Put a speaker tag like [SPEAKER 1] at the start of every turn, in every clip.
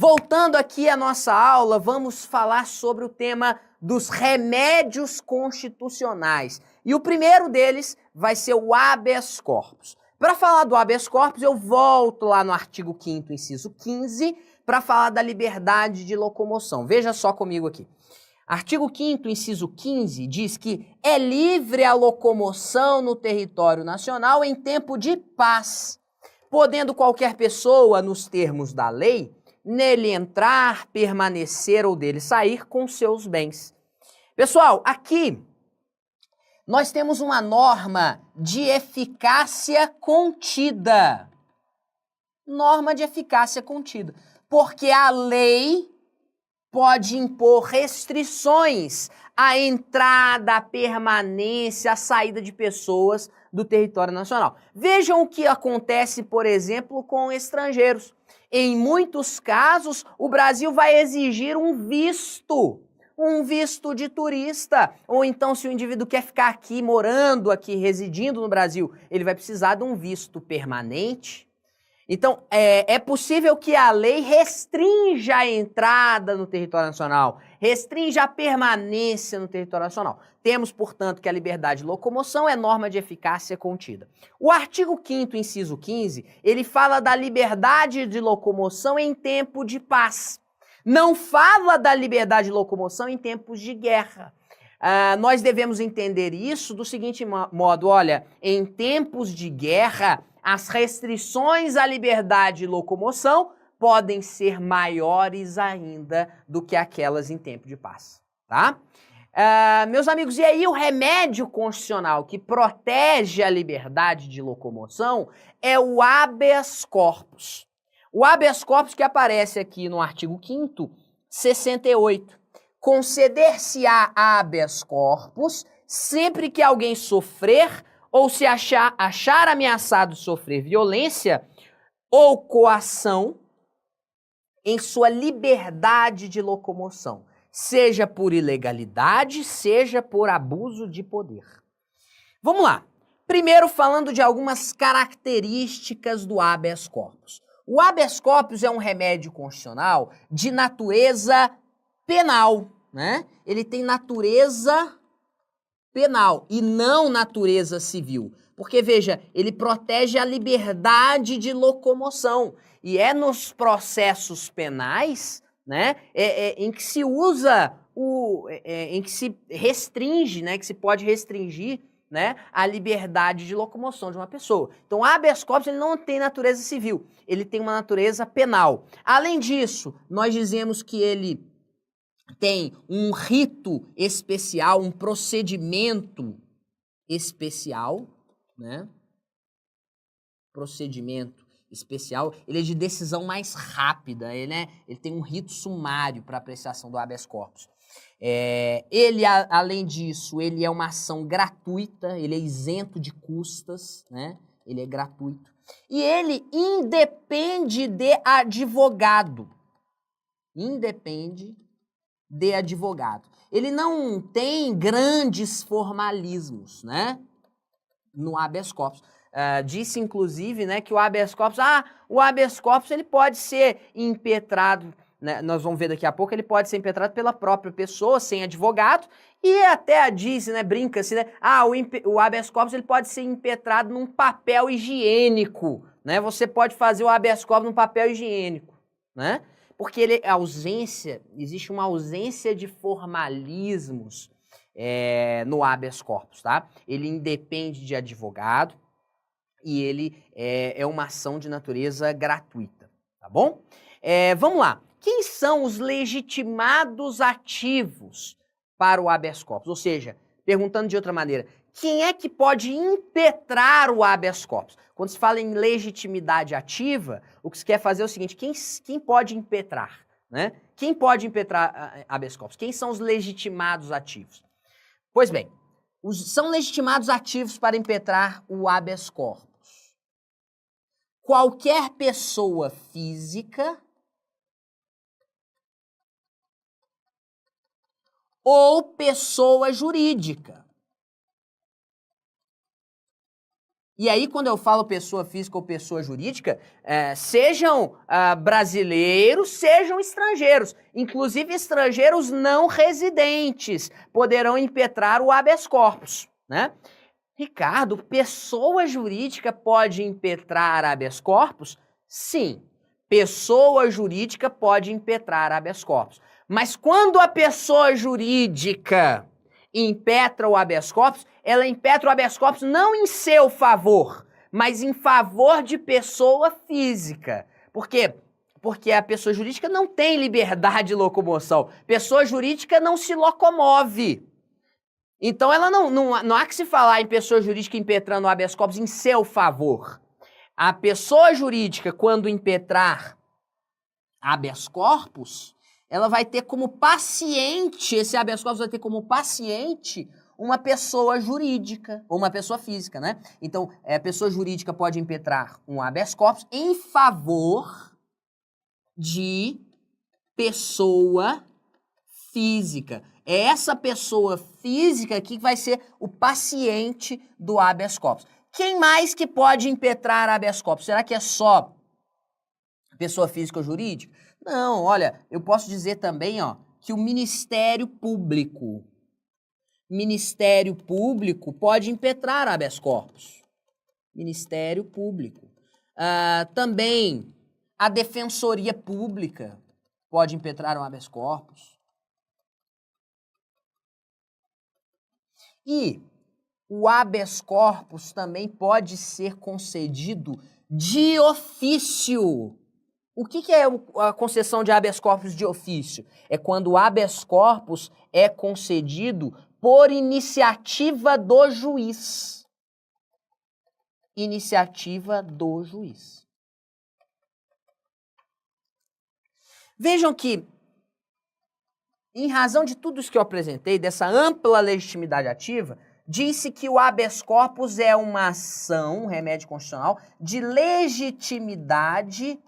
[SPEAKER 1] Voltando aqui à nossa aula, vamos falar sobre o tema dos remédios constitucionais. E o primeiro deles vai ser o habeas corpus. Para falar do habeas corpus, eu volto lá no artigo 5º, inciso 15, para falar da liberdade de locomoção. Veja só comigo aqui. Artigo 5º, inciso 15, diz que é livre a locomoção no território nacional em tempo de paz, podendo qualquer pessoa, nos termos da lei, nele entrar, permanecer ou dele sair com seus bens. Pessoal, aqui nós temos uma norma de eficácia contida. Norma de eficácia contida. Porque a lei pode impor restrições à entrada, à permanência, à saída de pessoas do território nacional. Vejam o que acontece, por exemplo, com estrangeiros. Em muitos casos, o Brasil vai exigir um visto de turista. Ou então, se o indivíduo quer ficar aqui, morando aqui, residindo no Brasil, ele vai precisar de um visto permanente. Então, é possível que a lei restrinja a entrada no território nacional, restrinja a permanência no território nacional. Temos, portanto, que a liberdade de locomoção é norma de eficácia contida. O artigo 5º, inciso 15, ele fala da liberdade de locomoção em tempo de paz. Não fala da liberdade de locomoção em tempos de guerra. Nós devemos entender isso do seguinte modo, olha, em tempos de guerra, as restrições à liberdade de locomoção podem ser maiores ainda do que aquelas em tempo de paz, tá? Meus amigos, e aí o remédio constitucional que protege a liberdade de locomoção é o habeas corpus. O habeas corpus que aparece aqui no artigo 5º, 68. Conceder-se-á habeas corpus sempre que alguém sofrer ou se achar ameaçado de sofrer violência ou coação em sua liberdade de locomoção, seja por ilegalidade, seja por abuso de poder. Vamos lá. Primeiro falando de algumas características do habeas corpus. O habeas corpus é um remédio constitucional de natureza penal, né? Ele tem natureza penal e não natureza civil. Porque, veja, ele protege a liberdade de locomoção. E é nos processos penais, né, em que se usa, em que se restringe, né, que se pode restringir, né, a liberdade de locomoção de uma pessoa. Então, o habeas corpus ele não tem natureza civil, ele tem uma natureza penal. Além disso, nós dizemos que ele tem um rito especial, um procedimento especial, né? Procedimento especial, ele é de decisão mais rápida, ele tem um rito sumário para apreciação do habeas corpus. Ele, além disso, ele é uma ação gratuita, ele é isento de custas, né? Ele é gratuito. E ele independe de advogado. Independe de advogado. Ele não tem grandes formalismos, né, no habeas corpus. Disse, inclusive, né, que o habeas corpus ele pode ser impetrado, né, nós vamos ver daqui a pouco, ele pode ser impetrado pela própria pessoa, sem advogado, e até diz, né, brinca-se, né, o habeas corpus ele pode ser impetrado num papel higiênico, né, você pode fazer o habeas corpus num papel higiênico, né, porque existe uma ausência de formalismos no habeas corpus, tá? Ele independe de advogado e ele é uma ação de natureza gratuita, tá bom? Vamos lá. Quem são os legitimados ativos para o habeas corpus? Ou seja, perguntando de outra maneira, quem é que pode impetrar o habeas corpus? Quando se fala em legitimidade ativa, o que se quer fazer é o seguinte, quem pode impetrar, né? Quem pode impetrar habeas corpus? Quem são os legitimados ativos? Pois bem, são legitimados ativos para impetrar o habeas corpus qualquer pessoa física ou pessoa jurídica. E aí, quando eu falo pessoa física ou pessoa jurídica, sejam brasileiros, sejam estrangeiros. Inclusive, estrangeiros não residentes poderão impetrar o habeas corpus, né? Ricardo, pessoa jurídica pode impetrar habeas corpus? Sim, pessoa jurídica pode impetrar habeas corpus. Mas quando a pessoa jurídica impetra o habeas corpus, ela impetra o habeas corpus não em seu favor, mas em favor de pessoa física. Por quê? Porque a pessoa jurídica não tem liberdade de locomoção. Pessoa jurídica não se locomove. Então, ela não há que se falar em pessoa jurídica impetrando o habeas corpus em seu favor. A pessoa jurídica, quando impetrar habeas corpus, ela vai ter como paciente, esse habeas corpus vai ter como paciente uma pessoa jurídica, ou uma pessoa física, né? Então, a pessoa jurídica pode impetrar um habeas corpus em favor de pessoa física. É essa pessoa física que vai ser o paciente do habeas corpus. Quem mais que pode impetrar habeas corpus? Será que é só pessoa física ou jurídica? Não, olha, eu posso dizer também, ó, que o Ministério Público pode impetrar habeas corpus. Ministério Público. Também a Defensoria Pública pode impetrar um habeas corpus. E o habeas corpus também pode ser concedido de ofício. O que é a concessão de habeas corpus de ofício? É quando o habeas corpus é concedido por iniciativa do juiz. Iniciativa do juiz. Vejam que, em razão de tudo isso que eu apresentei, dessa ampla legitimidade ativa, disse que o habeas corpus é uma ação, um remédio constitucional, de legitimidade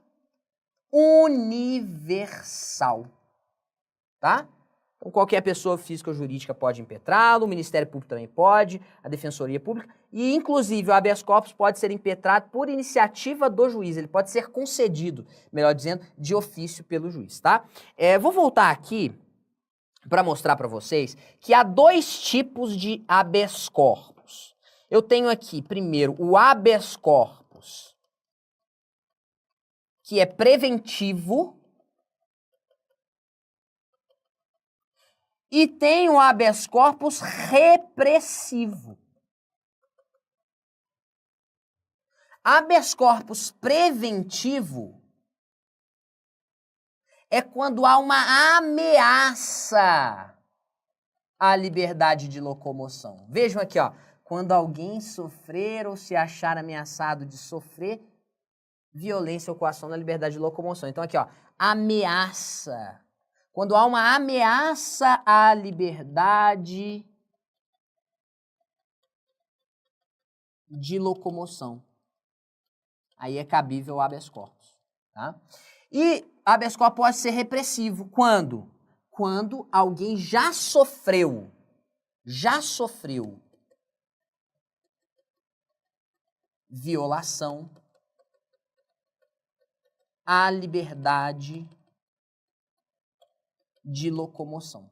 [SPEAKER 1] universal, tá? Então, qualquer pessoa física ou jurídica pode impetrá-lo, o Ministério Público também pode, a Defensoria Pública, e, inclusive, o habeas corpus pode ser impetrado por iniciativa do juiz, ele pode ser concedido, melhor dizendo, de ofício pelo juiz, tá? Vou voltar aqui para mostrar para vocês que há dois tipos de habeas corpus. Eu tenho aqui, primeiro, o habeas corpus, que é preventivo, e tem o habeas corpus repressivo. Habeas corpus preventivo é quando há uma ameaça à liberdade de locomoção. Vejam aqui, ó, quando alguém sofrer ou se achar ameaçado de sofrer violência ou coação na liberdade de locomoção. Então aqui, ó, ameaça. Quando há uma ameaça à liberdade de locomoção, aí é cabível o habeas corpus, tá? E habeas corpus pode ser repressivo. Quando? Quando alguém já sofreu violação à liberdade de locomoção.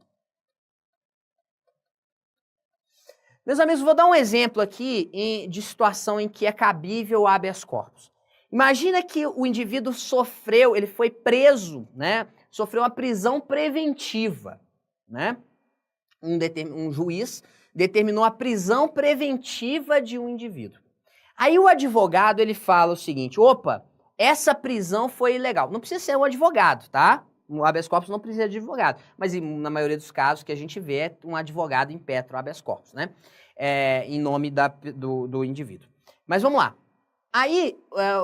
[SPEAKER 1] Meus amigos, vou dar um exemplo aqui de situação em que é cabível o habeas corpus. Imagina que o indivíduo sofreu, ele foi preso, né? Sofreu uma prisão preventiva, né? Um juiz determinou a prisão preventiva de um indivíduo. Aí o advogado, ele fala o seguinte, opa, essa prisão foi ilegal. Não precisa ser um advogado, tá? O habeas corpus não precisa de advogado, mas na maioria dos casos que a gente vê é um advogado impetra o habeas corpus, né? Em nome do indivíduo. Mas vamos lá. Aí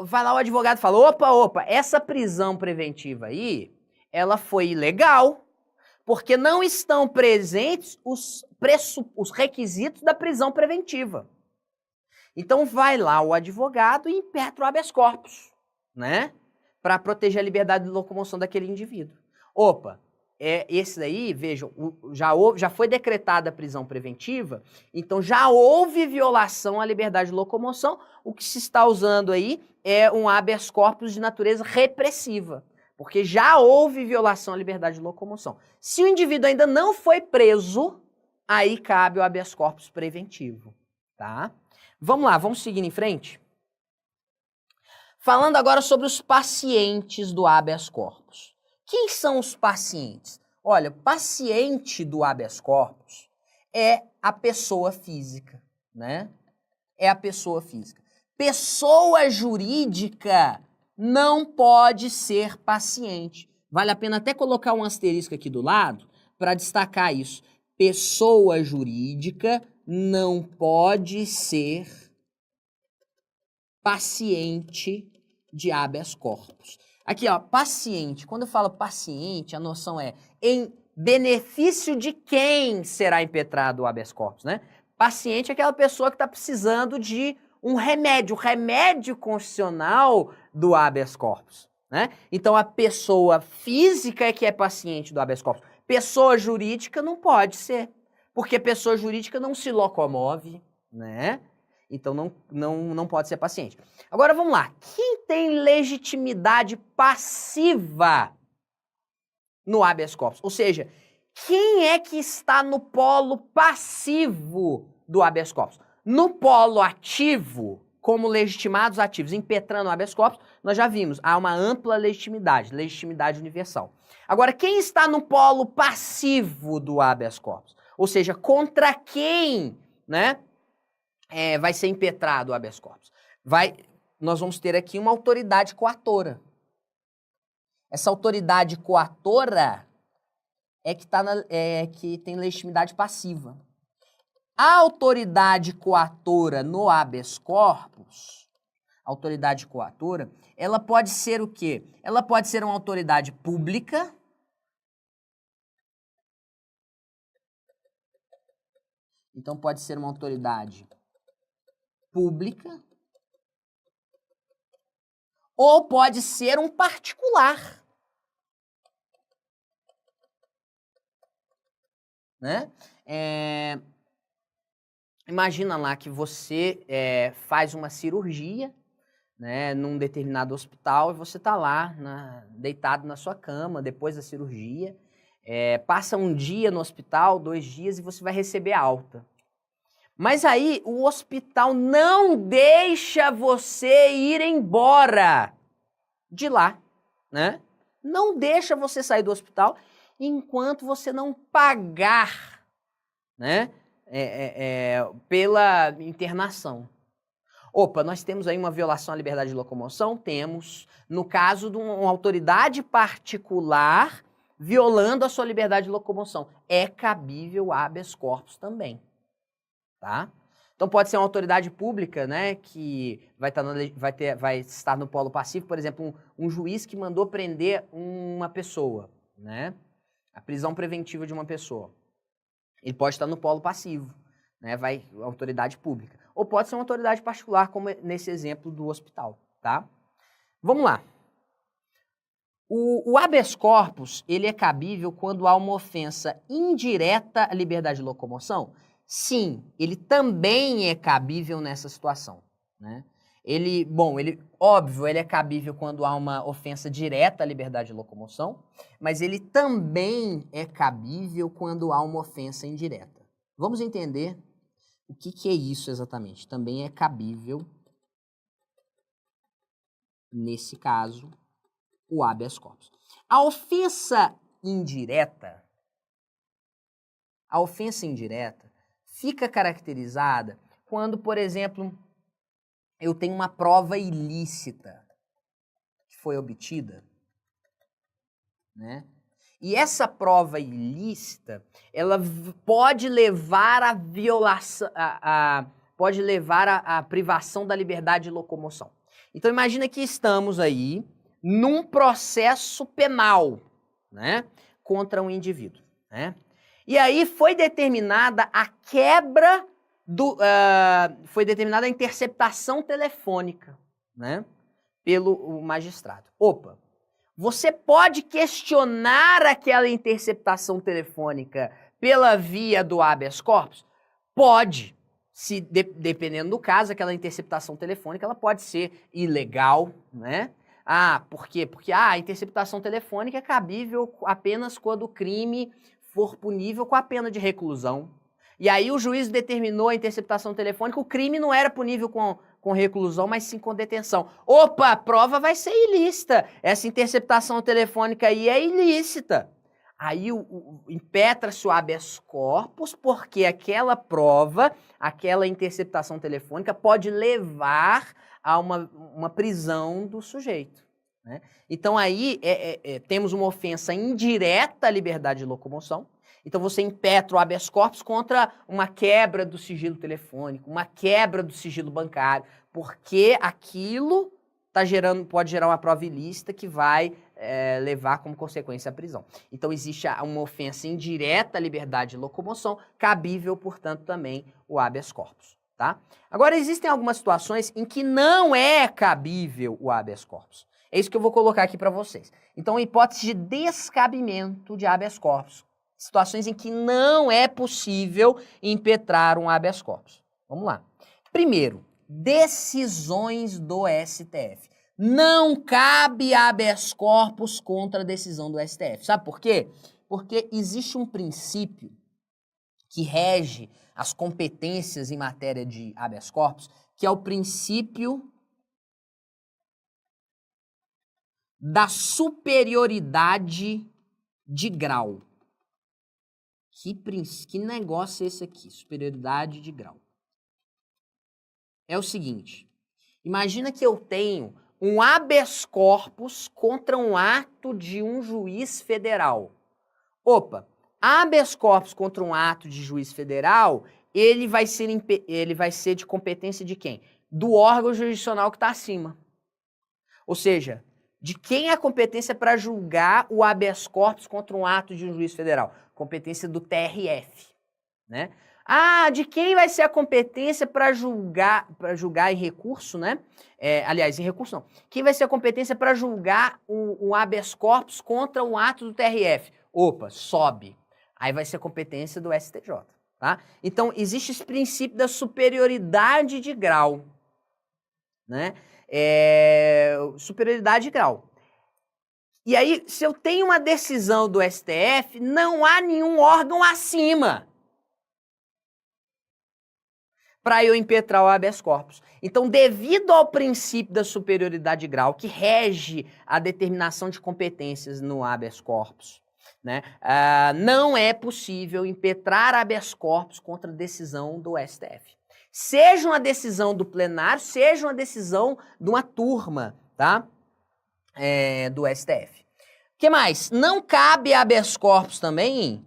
[SPEAKER 1] vai lá o advogado e fala, opa, essa prisão preventiva aí, ela foi ilegal, porque não estão presentes os requisitos da prisão preventiva. Então vai lá o advogado e impetra o habeas corpus, né? Para proteger a liberdade de locomoção daquele indivíduo. Opa, esse daí, vejam, já foi decretada a prisão preventiva, então já houve violação à liberdade de locomoção. O que se está usando aí é um habeas corpus de natureza repressiva, porque já houve violação à liberdade de locomoção. Se o indivíduo ainda não foi preso, aí cabe o habeas corpus preventivo, tá? Vamos lá, vamos seguir em frente? Falando agora sobre os pacientes do habeas corpus. Quem são os pacientes? Olha, paciente do habeas corpus é a pessoa física, né? É a pessoa física. Pessoa jurídica não pode ser paciente. Vale a pena até colocar um asterisco aqui do lado para destacar isso. Pessoa jurídica não pode ser paciente de habeas corpus. Aqui, ó, paciente. Quando eu falo paciente, a noção é em benefício de quem será impetrado o habeas corpus, né? Paciente é aquela pessoa que está precisando de um remédio, o remédio constitucional do habeas corpus, né? Então, a pessoa física é que é paciente do habeas corpus. Pessoa jurídica não pode ser, porque pessoa jurídica não se locomove, né? Então, não pode ser paciente. Agora, vamos lá. Quem tem legitimidade passiva no habeas corpus? Ou seja, quem é que está no polo passivo do habeas corpus? No polo ativo, como legitimados ativos, impetrando o habeas corpus, nós já vimos, há uma ampla legitimidade universal. Agora, quem está no polo passivo do habeas corpus? Ou seja, contra quem, né? Vai ser impetrado o habeas corpus. Nós vamos ter aqui uma autoridade coatora. Essa autoridade coatora que tem legitimidade passiva. A autoridade coatora no habeas corpus, autoridade coatora, ela pode ser o quê? Ela pode ser uma autoridade pública, então pode ser uma autoridade pública, ou pode ser um particular, né? Imagina lá que você faz uma cirurgia, né, num determinado hospital, e você está lá, deitado na sua cama, depois da cirurgia, passa um dia no hospital, 2 dias, e você vai receber alta. Mas aí o hospital não deixa você ir embora de lá, né? Não deixa você sair do hospital enquanto você não pagar, né? Pela internação. Opa, nós temos aí uma violação à liberdade de locomoção? Temos. No caso de uma autoridade particular violando a sua liberdade de locomoção. É cabível habeas corpus também. Tá? Então pode ser uma autoridade pública, né, que vai estar no polo passivo, por exemplo, um juiz que mandou prender uma pessoa, né, a prisão preventiva de uma pessoa. Ele pode estar no polo passivo, né, autoridade pública. Ou pode ser uma autoridade particular, como nesse exemplo do hospital, tá? Vamos lá. O habeas corpus, ele é cabível quando há uma ofensa indireta à liberdade de locomoção? Sim, ele também é cabível nessa situação, né? Óbvio, ele é cabível quando há uma ofensa direta à liberdade de locomoção, mas ele também é cabível quando há uma ofensa indireta. Vamos entender o que é isso exatamente. Também é cabível, nesse caso, o habeas corpus. A ofensa indireta fica caracterizada quando, por exemplo, eu tenho uma prova ilícita que foi obtida, né? E essa prova ilícita, ela pode levar à violação, pode levar à privação da liberdade de locomoção. Então imagina que estamos aí num processo penal, né, contra um indivíduo, né? E aí foi determinada a quebra foi determinada a interceptação telefônica, né, pelo magistrado. Opa, Você pode questionar aquela interceptação telefônica pela via do habeas corpus? Pode. Se, dependendo do caso, aquela interceptação telefônica ela pode ser ilegal, né? Ah, por quê? Porque a interceptação telefônica é cabível apenas quando o crime for punível com a pena de reclusão. E aí o juiz determinou a interceptação telefônica, o crime não era punível com reclusão, mas sim com detenção. Opa, a prova vai ser ilícita. Essa interceptação telefônica aí é ilícita. Aí impetra-se o habeas corpus, porque aquela prova, aquela interceptação telefônica pode levar a uma prisão do sujeito, né? Então aí temos uma ofensa indireta à liberdade de locomoção. Então você impetra o habeas corpus contra uma quebra do sigilo telefônico, uma quebra do sigilo bancário, porque aquilo pode gerar uma prova ilícita que vai levar como consequência a prisão. Então existe uma ofensa indireta à liberdade de locomoção, cabível, portanto, também o habeas corpus, tá? Agora, existem algumas situações em que não é cabível o habeas corpus. É isso que eu vou colocar aqui para vocês. Então, hipótese de descabimento de habeas corpus. Situações em que não é possível impetrar um habeas corpus. Vamos lá. Primeiro, decisões do STF. Não cabe habeas corpus contra a decisão do STF. Sabe por quê? Porque existe um princípio que rege as competências em matéria de habeas corpus, que é o princípio da superioridade de grau. Que negócio é esse aqui? Superioridade de grau. É o seguinte, imagina que eu tenho um habeas corpus contra um ato de um juiz federal. Opa, habeas corpus contra um ato de juiz federal, ele vai ser de competência de quem? Do órgão jurisdicional que está acima. Ou seja, de quem é a competência para julgar o habeas corpus contra um ato de um juiz federal? Competência do TRF, né? Ah, de quem vai ser a competência para julgar em recurso, né? Aliás, em recurso não. Quem vai ser a competência para julgar um habeas corpus contra um ato do TRF? Opa, sobe. Aí vai ser a competência do STJ, tá? Então, existe esse princípio da superioridade de grau, né? Superioridade de grau. E aí, se eu tenho uma decisão do STF, não há nenhum órgão acima para eu impetrar o habeas corpus. Então, devido ao princípio da superioridade de grau, que rege a determinação de competências no habeas corpus, né, não é possível impetrar habeas corpus contra a decisão do STF. Seja uma decisão do plenário, seja uma decisão de uma turma, tá? Do STF. O que mais? Não cabe habeas corpus também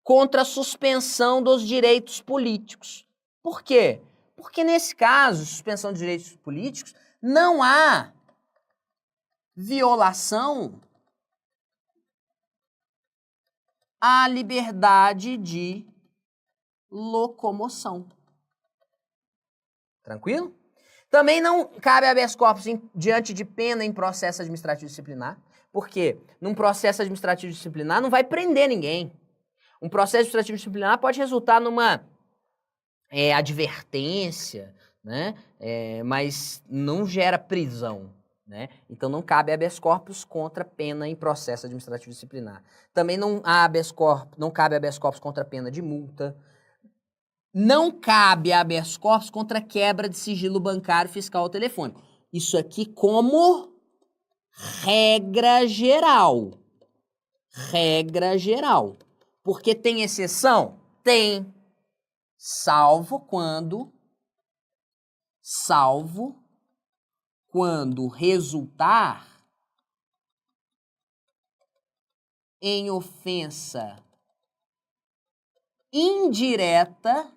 [SPEAKER 1] contra a suspensão dos direitos políticos. Por quê? Porque nesse caso, suspensão de direitos políticos, não há violação à liberdade de locomoção. Tranquilo? Também não cabe habeas corpus diante de pena em processo administrativo disciplinar. Por quê? Num processo administrativo disciplinar não vai prender ninguém. Um processo administrativo disciplinar pode resultar numa advertência, né? Mas não gera prisão, né? Então não cabe habeas corpus contra pena em processo administrativo disciplinar. Também não cabe habeas corpus contra pena de multa. Não cabe habeas corpus contra quebra de sigilo bancário, fiscal ou telefônico. Isso aqui como regra geral. Regra geral. Porque tem exceção? Tem. Salvo quando resultar em ofensa indireta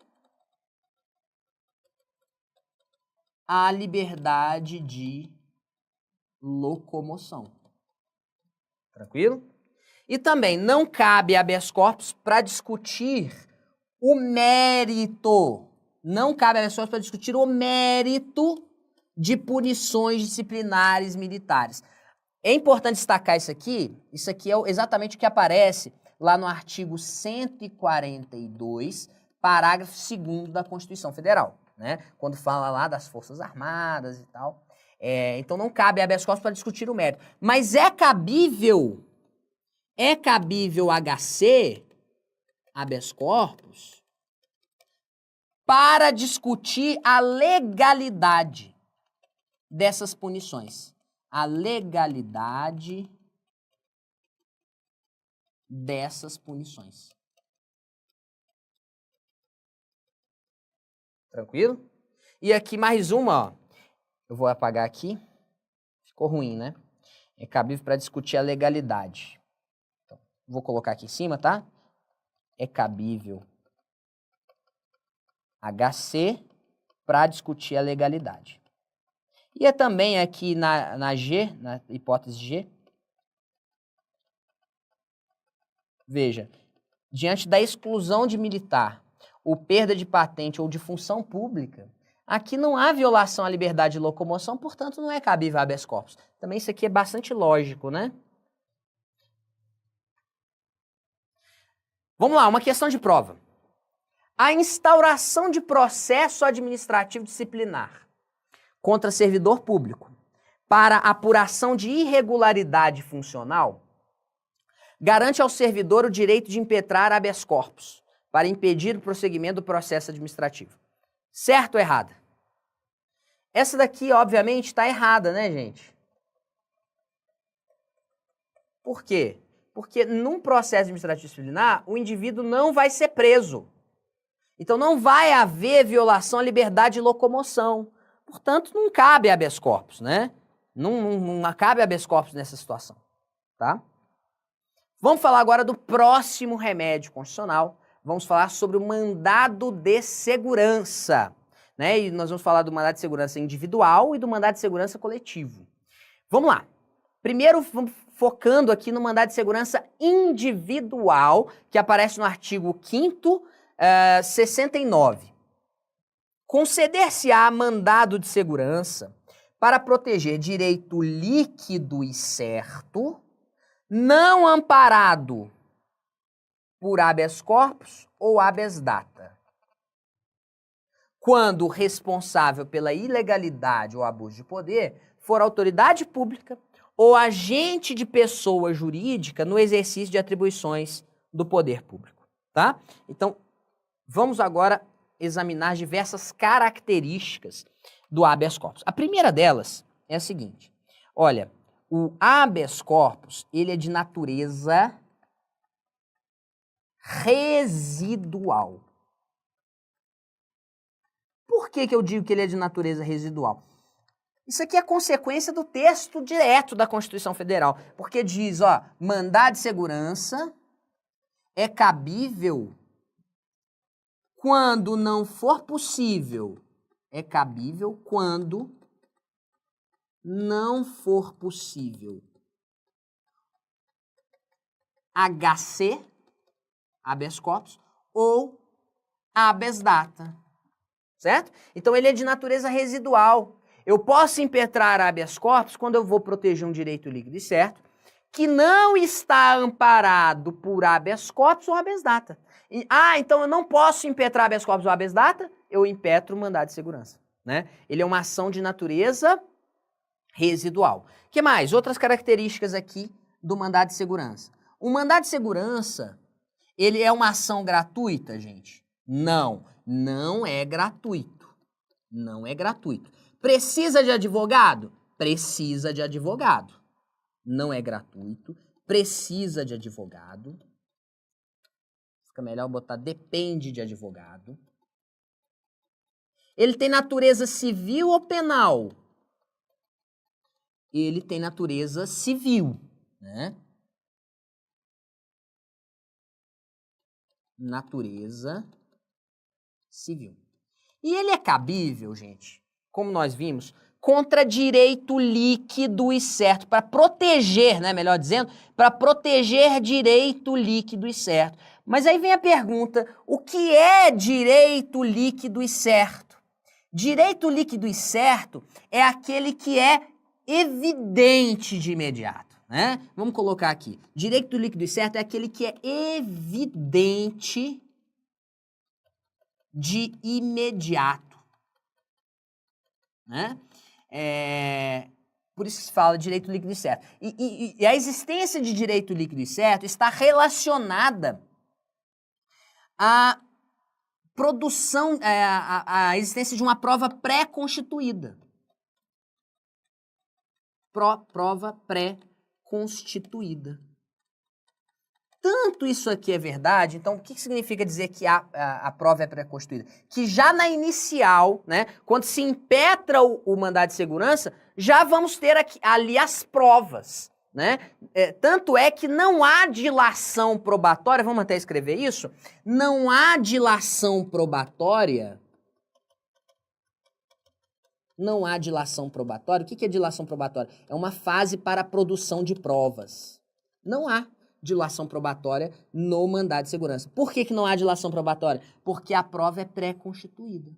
[SPEAKER 1] à liberdade de locomoção. Tranquilo? E também não cabe habeas corpus para discutir o mérito. Não cabe habeas corpus para discutir o mérito de punições disciplinares militares. É importante destacar isso aqui é exatamente o que aparece lá no artigo 142, parágrafo 2º da Constituição Federal, né? Quando fala lá das Forças Armadas e tal. Então não cabe habeas corpus para discutir o mérito. Mas é cabível HC, habeas corpus, para discutir a legalidade dessas punições. A legalidade dessas punições. Tranquilo? E aqui mais uma, ó. Eu vou apagar aqui. Ficou ruim, né? É cabível para discutir a legalidade. Então, vou colocar aqui em cima, tá? É cabível HC para discutir a legalidade. E é também aqui na G, na hipótese G, veja, diante da exclusão de militar ou perda de patente ou de função pública, aqui não há violação à liberdade de locomoção, portanto não é cabível habeas corpus. Também isso aqui é bastante lógico, né? Vamos lá, uma questão de prova. A instauração de processo administrativo disciplinar contra servidor público para apuração de irregularidade funcional garante ao servidor o direito de impetrar habeas corpus para impedir o prosseguimento do processo administrativo. Certo ou errada? Essa daqui, obviamente, está errada, né, gente? Por quê? Porque num processo administrativo disciplinar, o indivíduo não vai ser preso. Então não vai haver violação à liberdade de locomoção. Portanto, não cabe habeas corpus, né? Não cabe habeas corpus nessa situação, tá? Vamos falar agora do próximo remédio constitucional. Vamos falar sobre o mandado de segurança, né? E nós vamos falar do mandado de segurança individual e do mandado de segurança coletivo. Vamos lá. Primeiro, vamos focando aqui no mandado de segurança individual, que aparece no artigo 5º, 69. Conceder-se-á mandado de segurança para proteger direito líquido e certo, não amparado por habeas corpus ou habeas data, quando o responsável pela ilegalidade ou abuso de poder for autoridade pública ou agente de pessoa jurídica no exercício de atribuições do poder público, tá? Então, vamos agora examinar diversas características do habeas corpus. A primeira delas é a seguinte: olha, o habeas corpus, ele é de natureza residual. Por que eu digo que ele é de natureza residual? Isso aqui é consequência do texto direto da Constituição Federal, porque diz, ó, mandado de segurança é cabível quando não for possível. É cabível quando não for possível. HC, habeas corpus, ou habeas data. Certo? Então ele é de natureza residual. Eu posso impetrar habeas corpus quando eu vou proteger um direito líquido e certo, que não está amparado por habeas corpus ou habeas data. Então eu não posso impetrar habeas corpus ou habeas data, eu impetro o mandado de segurança, né? Ele é uma ação de natureza residual. O que mais? Outras características aqui do mandado de segurança. O mandado de segurança, ele é uma ação gratuita, gente? Não, não é gratuito. Não é gratuito. Precisa de advogado? Precisa de advogado. Não é gratuito, precisa de advogado. Fica melhor botar depende de advogado. Ele tem natureza civil ou penal? Ele tem natureza civil, né? Natureza civil. E ele é cabível, gente, como nós vimos, contra direito líquido e certo, para proteger, né, melhor dizendo, para proteger direito líquido e certo. Mas aí vem a pergunta, o que é direito líquido e certo? Direito líquido e certo é aquele que é evidente de imediato, né? Vamos colocar aqui. Direito líquido e certo é aquele que é evidente de imediato, né? Por isso que se fala de direito líquido e certo. E a existência de direito líquido e certo está relacionada à produção, à existência de uma prova pré-constituída. Prova pré-constituída. Tanto isso aqui é verdade, então o que significa dizer que a prova é pré-constituída? Que já na inicial, né, quando se impetra o mandado de segurança, já vamos ter ali as provas, né? Tanto é que não há dilação probatória, vamos até escrever isso, não há dilação probatória. Não há dilação probatória. O que é dilação probatória? É uma fase para a produção de provas. Não há dilação probatória no mandado de segurança. Por que não há dilação probatória? Porque a prova é pré-constituída.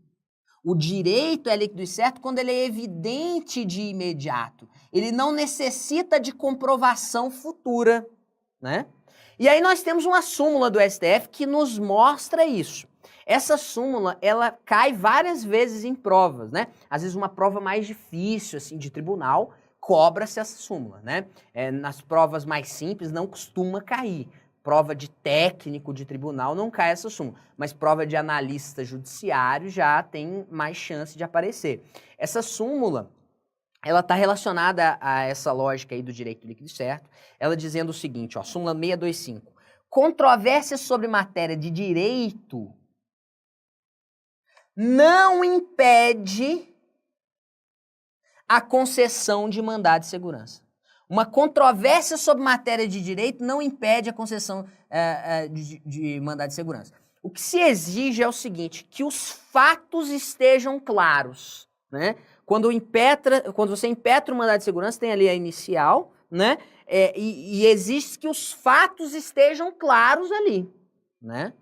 [SPEAKER 1] O direito é líquido e certo quando ele é evidente de imediato. Ele não necessita de comprovação futura, né? E aí nós temos uma súmula do STF que nos mostra isso. Essa súmula, ela cai várias vezes em provas, né? Às vezes uma prova mais difícil, assim, de tribunal, cobra-se essa súmula, né? Nas provas mais simples não costuma cair. Prova de técnico de tribunal não cai essa súmula, mas prova de analista judiciário já tem mais chance de aparecer. Essa súmula, ela está relacionada a essa lógica aí do direito líquido e certo, ela dizendo o seguinte, ó, súmula 625, controvérsia sobre matéria de direito não impede a concessão de mandado de segurança. Uma controvérsia sobre matéria de direito não impede a concessão de mandado de segurança. O que se exige é o seguinte, que os fatos estejam claros, né? Quando você impetra o mandado de segurança, tem ali a inicial, né? E exige que os fatos estejam claros ali, né?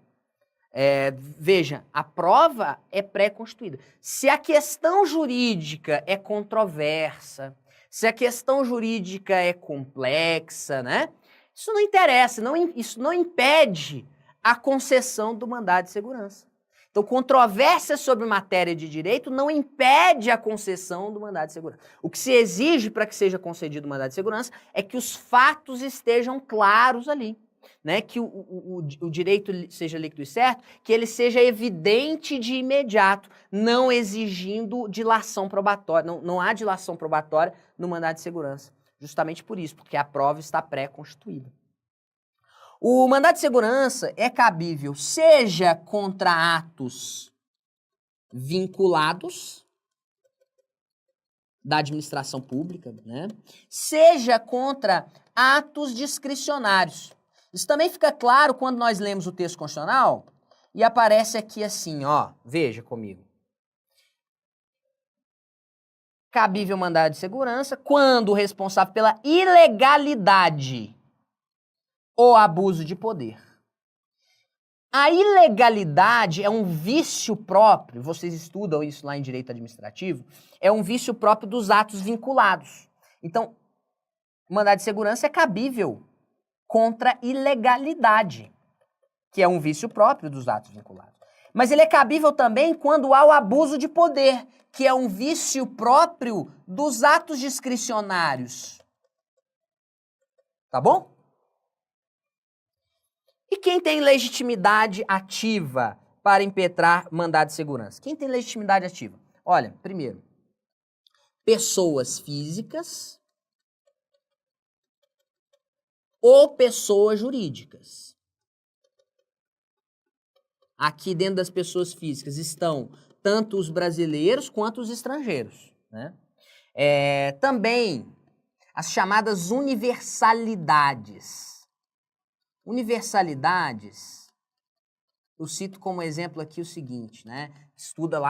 [SPEAKER 1] Veja, a prova é pré-constituída. Se a questão jurídica é controversa, se a questão jurídica é complexa, né? Isso não interessa, isso não impede a concessão do mandado de segurança. Então, controvérsia sobre matéria de direito não impede a concessão do mandado de segurança. O que se exige para que seja concedido o mandado de segurança é que os fatos estejam claros ali. Né, que o direito seja líquido e certo, que ele seja evidente de imediato, não exigindo dilação probatória. Não há dilação probatória no mandado de segurança. Justamente por isso, porque a prova está pré-constituída. O mandado de segurança é cabível seja contra atos vinculados da administração pública, né, seja contra atos discricionários. Isso também fica claro quando nós lemos o texto constitucional e aparece aqui assim, ó, veja comigo. Cabível mandado de segurança quando o responsável pela ilegalidade ou abuso de poder. A ilegalidade é um vício próprio, vocês estudam isso lá em direito administrativo, é um vício próprio dos atos vinculados. Então, mandado de segurança é cabível contra ilegalidade, que é um vício próprio dos atos vinculados. Mas ele é cabível também quando há o abuso de poder, que é um vício próprio dos atos discricionários. Tá bom? E quem tem legitimidade ativa para impetrar mandado de segurança? Quem tem legitimidade ativa? Olha, primeiro, pessoas físicas ou pessoas jurídicas. Aqui dentro das pessoas físicas estão tanto os brasileiros quanto os estrangeiros, né? Também as chamadas universalidades. Universalidades, eu cito como exemplo aqui o seguinte, né?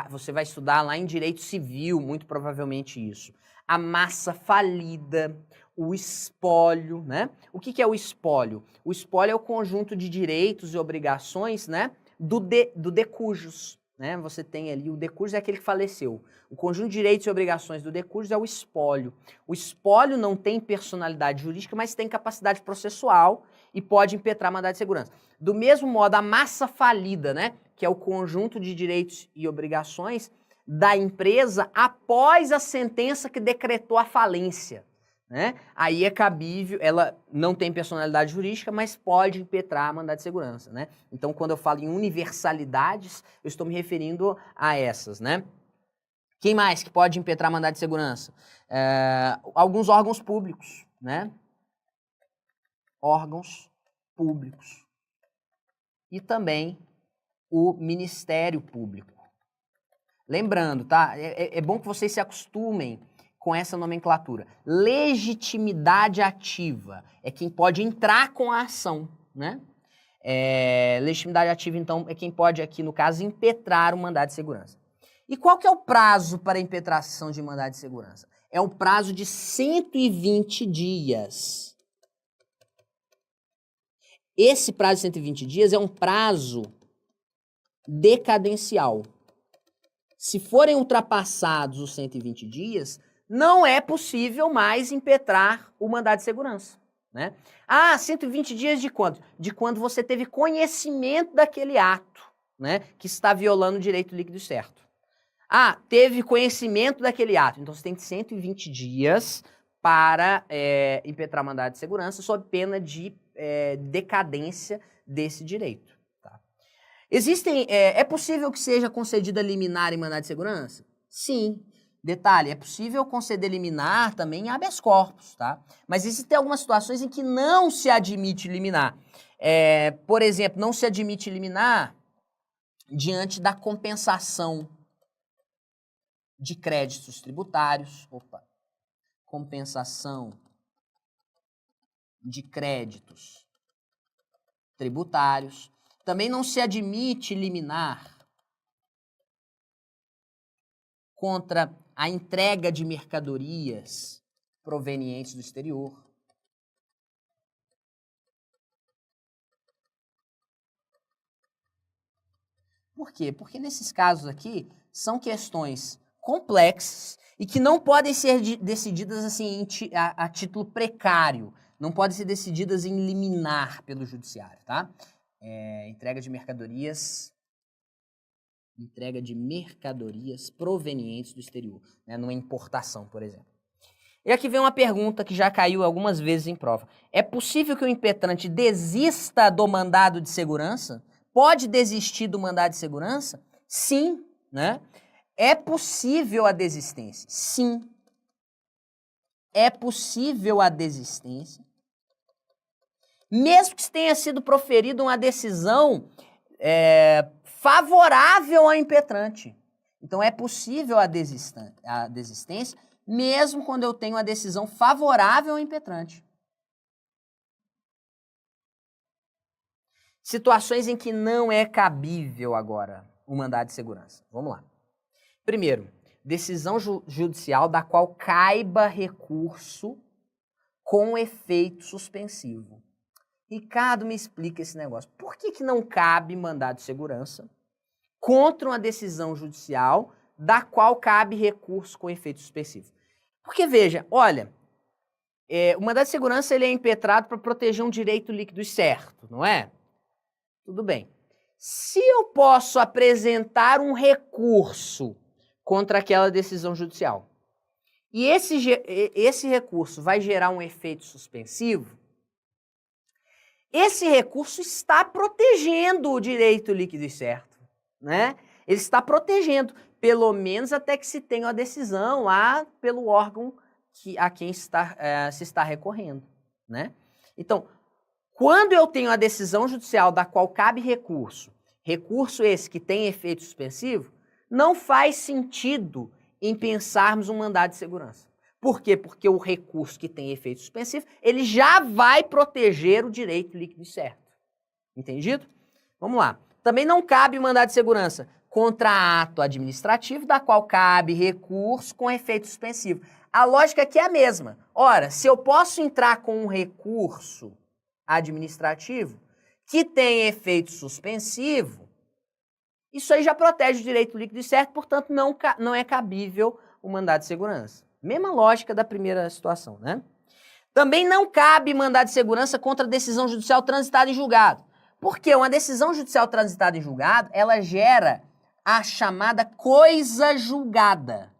[SPEAKER 1] Você vai estudar lá em direito civil, muito provavelmente isso. A massa falida, o espólio, né? O que é o espólio? O espólio é o conjunto de direitos e obrigações, né, do de cujos, né? Você tem ali, o decurso é aquele que faleceu. O conjunto de direitos e obrigações do decurso é o espólio. O espólio não tem personalidade jurídica, mas tem capacidade processual e pode impetrar mandado de segurança. Do mesmo modo, a massa falida, né? Que é o conjunto de direitos e obrigações da empresa após a sentença que decretou a falência, né? Aí é cabível, ela não tem personalidade jurídica, mas pode impetrar mandado de segurança, né? Então, quando eu falo em universalidades, eu estou me referindo a essas, né? Quem mais que pode impetrar mandado de segurança? Alguns órgãos públicos, né? Órgãos públicos. E também o Ministério Público. Lembrando, tá? É bom que vocês se acostumem com essa nomenclatura. Legitimidade ativa é quem pode entrar com a ação, né? Legitimidade ativa, então, é quem pode aqui, no caso, impetrar o mandado de segurança. E qual que é o prazo para a impetração de mandado de segurança? É um prazo de 120 dias. Esse prazo de 120 dias é um prazo decadencial. Se forem ultrapassados os 120 dias, não é possível mais impetrar o mandado de segurança, né? 120 dias de quando? De quando você teve conhecimento daquele ato, né, que está violando o direito líquido e certo. Teve conhecimento daquele ato, então você tem 120 dias para impetrar mandado de segurança sob pena de decadência desse direito. É possível que seja concedida liminar em mandado de segurança? Sim. Detalhe, é possível conceder liminar também em habeas corpus, tá? Mas existem algumas situações em que não se admite liminar. Por exemplo, não se admite liminar diante da compensação de créditos tributários. Compensação de créditos tributários. Também não se admite liminar contra a entrega de mercadorias provenientes do exterior. Por quê? Porque nesses casos aqui são questões complexas e que não podem ser decididas assim a título precário, não podem ser decididas em liminar pelo judiciário, tá? Entrega de mercadorias provenientes do exterior, né, numa importação, por exemplo. E aqui vem uma pergunta que já caiu algumas vezes em prova. É possível que o impetrante desista do mandado de segurança? Pode desistir do mandado de segurança? Sim, né? É possível a desistência? Sim. É possível a desistência. Mesmo que tenha sido proferida uma decisão favorável ao impetrante. Então, é possível a desistência, mesmo quando eu tenho a decisão favorável ao impetrante. Situações em que não é cabível agora o mandado de segurança. Vamos lá. Primeiro, decisão judicial da qual caiba recurso com efeito suspensivo. Ricardo, me explica esse negócio. Por que não cabe mandado de segurança contra uma decisão judicial da qual cabe recurso com efeito suspensivo? Porque, veja, olha, o mandado de segurança ele é impetrado para proteger um direito líquido e certo, não é? Tudo bem. Se eu posso apresentar um recurso contra aquela decisão judicial e esse recurso vai gerar um efeito suspensivo, esse recurso está protegendo o direito líquido e certo, né? Ele está protegendo, pelo menos até que se tenha a decisão lá pelo órgão a quem se está recorrendo, né? Então, quando eu tenho a decisão judicial da qual cabe recurso esse que tem efeito suspensivo, não faz sentido em pensarmos um mandado de segurança. Por quê? Porque o recurso que tem efeito suspensivo, ele já vai proteger o direito líquido e certo. Entendido? Vamos lá. Também não cabe mandado de segurança contra ato administrativo da qual cabe recurso com efeito suspensivo. A lógica aqui é a mesma. Ora, se eu posso entrar com um recurso administrativo que tem efeito suspensivo, Isso aí já protege o direito líquido e certo, portanto não é cabível o mandado de segurança. Mesma lógica da primeira situação, né? Também não cabe mandado de segurança contra decisão judicial transitada em julgado. Porque uma decisão judicial transitada em julgado, ela gera a chamada coisa julgada.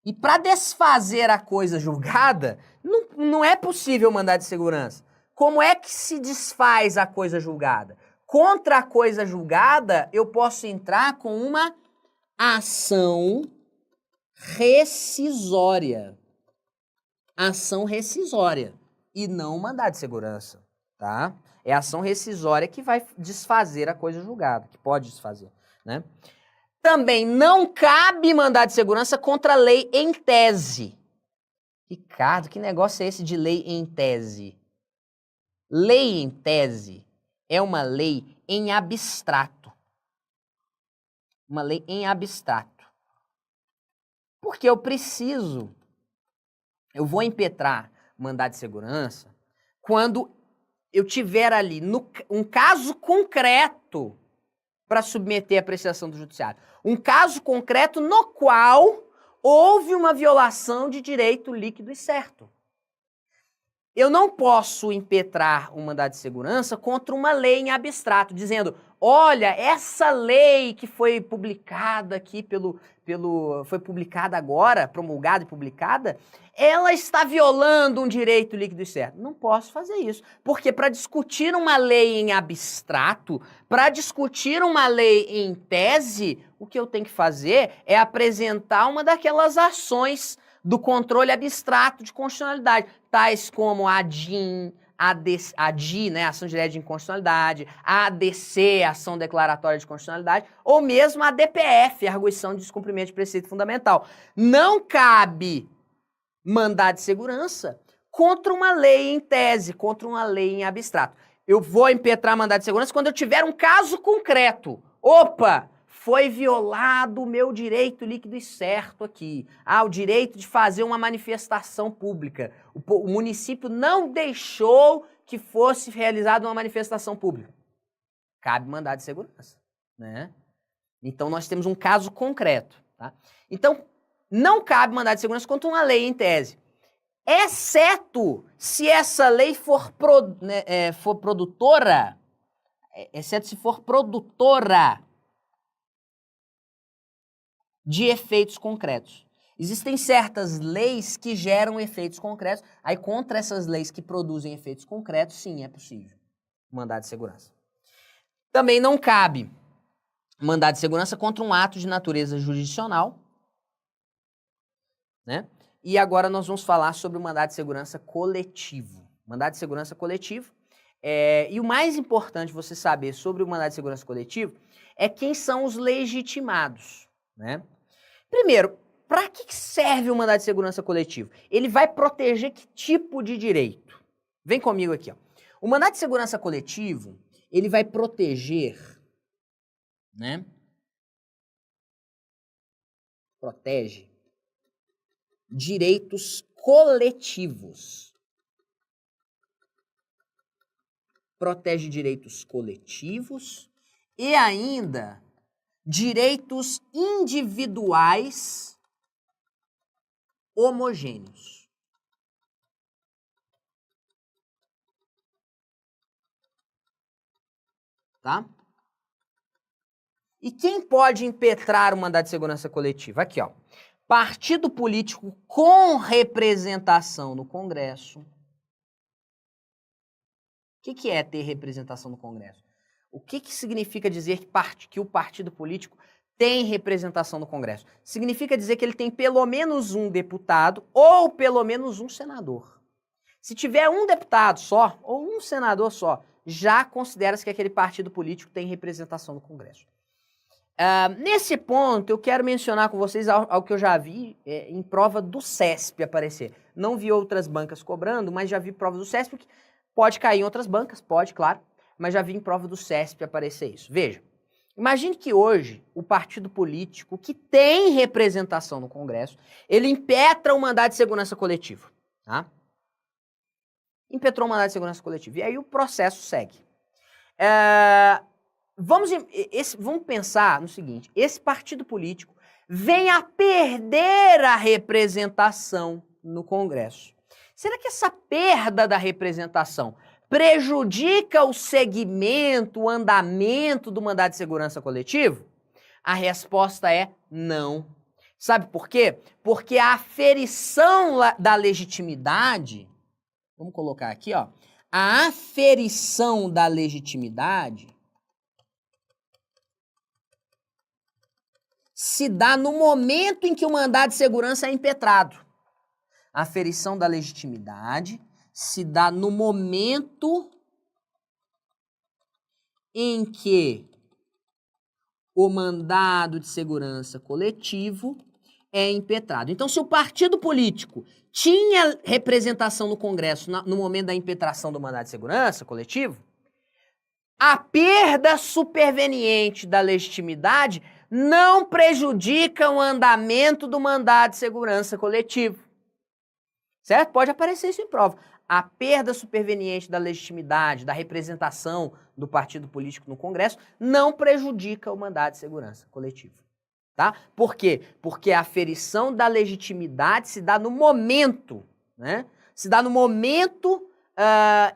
[SPEAKER 1] E para desfazer a coisa julgada, não é possível mandado de segurança. Como é que se desfaz a coisa julgada? Contra a coisa julgada, eu posso entrar com uma ação rescisória. Ação rescisória e não mandado de segurança, tá? É a ação rescisória que vai desfazer a coisa julgada, que pode desfazer, né? Também não cabe mandado de segurança contra a lei em tese. Ricardo, que negócio é esse de lei em tese? Lei em tese é uma lei em abstrato. Uma lei em abstrato. Porque eu vou impetrar mandado de segurança quando eu tiver ali um caso concreto para submeter à apreciação do judiciário. Um caso concreto no qual houve uma violação de direito líquido e certo. Eu não posso impetrar um mandado de segurança contra uma lei em abstrato, dizendo, olha, essa lei que foi publicada aqui foi publicada agora, promulgada e publicada, ela está violando um direito líquido e certo. Não posso fazer isso, porque para discutir uma lei em abstrato, para discutir uma lei em tese, o que eu tenho que fazer é apresentar uma daquelas ações do controle abstrato de constitucionalidade, tais como a DIN, a DI, né, ação direta de inconstitucionalidade, a ADC, ação declaratória de constitucionalidade, ou mesmo a DPF, arguição de descumprimento de preceito fundamental. Não cabe mandado de segurança contra uma lei em tese, contra uma lei em abstrato. Eu vou impetrar mandado de segurança quando eu tiver um caso concreto. Opa! Foi violado o meu direito líquido e certo aqui. O direito de fazer uma manifestação pública. O município não deixou que fosse realizada uma manifestação pública. Cabe mandado de segurança, né? Então, nós temos um caso concreto, tá? Então, não cabe mandado de segurança contra uma lei em tese. Exceto se essa lei for produtora, exceto se for produtora de efeitos concretos. Existem certas leis que geram efeitos concretos, aí contra essas leis que produzem efeitos concretos, sim, é possível mandado de segurança. Também não cabe mandado de segurança contra um ato de natureza jurisdicional, né? E agora nós vamos falar sobre o mandado de segurança coletivo. Mandado de segurança coletivo, e o mais importante você saber sobre o mandado de segurança coletivo é quem são os legitimados, né? Primeiro, para que serve o mandado de segurança coletivo? Ele vai proteger que tipo de direito? Vem comigo aqui, ó. O mandado de segurança coletivo, ele vai proteger, né? Protege direitos coletivos. Protege direitos coletivos e ainda direitos individuais homogêneos. Tá? E quem pode impetrar o mandado de segurança coletiva? Aqui, ó. Partido político com representação no Congresso. O que é ter representação no Congresso? O que significa dizer que o partido político tem representação no Congresso? Significa dizer que ele tem pelo menos um deputado ou pelo menos um senador. Se tiver um deputado só ou um senador só, já considera-se que aquele partido político tem representação no Congresso. Nesse ponto, eu quero mencionar com vocês algo que eu já vi em prova do CESP aparecer. Não vi outras bancas cobrando, mas já vi prova do CESP, que pode cair em outras bancas, pode, claro, mas já vi em prova do CESP aparecer isso. Veja, imagine que hoje o partido político que tem representação no Congresso, ele impetra o mandado de segurança coletivo, tá? Impetrou o mandado de segurança coletivo, e aí o processo segue. vamos pensar no seguinte, esse partido político vem a perder a representação no Congresso. Será que essa perda da representação prejudica o segmento, o andamento do mandado de segurança coletivo? A resposta é não. Sabe por quê? Porque a aferição da legitimidade, vamos colocar aqui, ó, a aferição da legitimidade se dá no momento em que o mandado de segurança é impetrado. A aferição da legitimidade se dá no momento em que o mandado de segurança coletivo é impetrado. Então, se o partido político tinha representação no Congresso no momento da impetração do mandado de segurança coletivo, a perda superveniente da legitimidade não prejudica o andamento do mandado de segurança coletivo. Certo? Pode aparecer isso em prova. A perda superveniente da legitimidade, da representação do partido político no Congresso, não prejudica o mandado de segurança coletivo. Tá? Por quê? Porque a aferição da legitimidade se dá no momento, né? Se dá no momento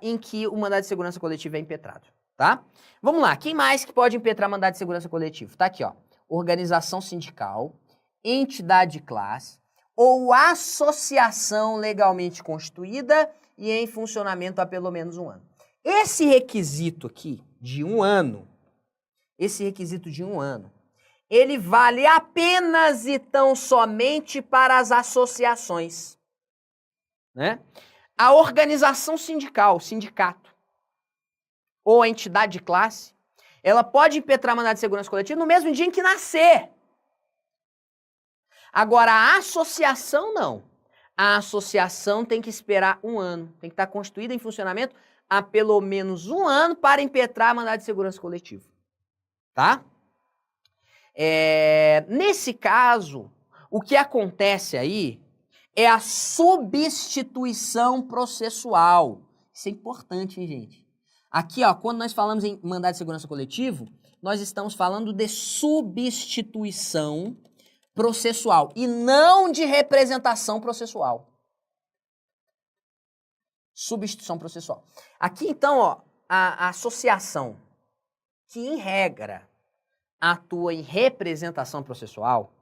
[SPEAKER 1] em que o mandado de segurança coletivo é impetrado. Tá? Vamos lá. Quem mais que pode impetrar mandado de segurança coletivo? Tá aqui, ó. Organização sindical, entidade de classe ou associação legalmente constituída e em funcionamento há pelo menos um ano. Esse requisito aqui de um ano, ele vale apenas e tão somente para as associações, né? A organização sindical, sindicato, ou a entidade de classe, ela pode impetrar mandado de segurança coletiva no mesmo dia em que nascer. Agora, a associação não. A associação tem que esperar um ano, tem que estar constituída em funcionamento há pelo menos um ano para impetrar mandado de segurança coletivo. Tá? Nesse caso, o que acontece aí é a substituição processual. Isso é importante, hein, gente? Aqui, ó, quando nós falamos em mandado de segurança coletivo, nós estamos falando de substituição processual e não de representação processual. Substituição processual. Aqui, então, ó, a associação, que em regra atua em representação processual,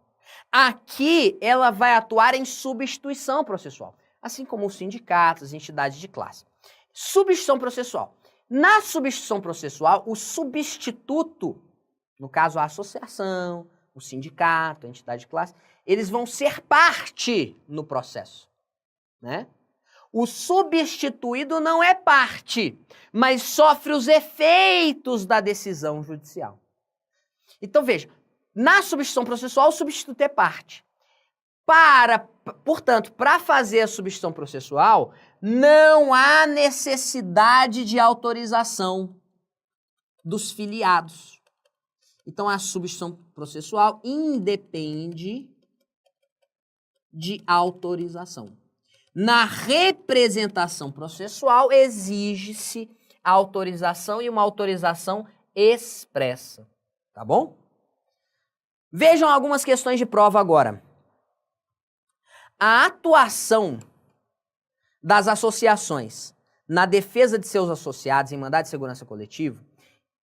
[SPEAKER 1] aqui ela vai atuar em substituição processual, assim como os sindicatos, as entidades de classe. Substituição processual. Na substituição processual, o substituto, no caso a associação, o sindicato, a entidade de classe, eles vão ser parte no processo, né? O substituído não é parte, mas sofre os efeitos da decisão judicial. Então, veja, na substituição processual, o substituto é parte. Portanto, para fazer a substituição processual, não há necessidade de autorização dos filiados. Então, a substituição processual independe de autorização. Na representação processual, exige-se a autorização e uma autorização expressa. Tá bom? Vejam algumas questões de prova agora. A atuação das associações na defesa de seus associados em mandado de segurança coletivo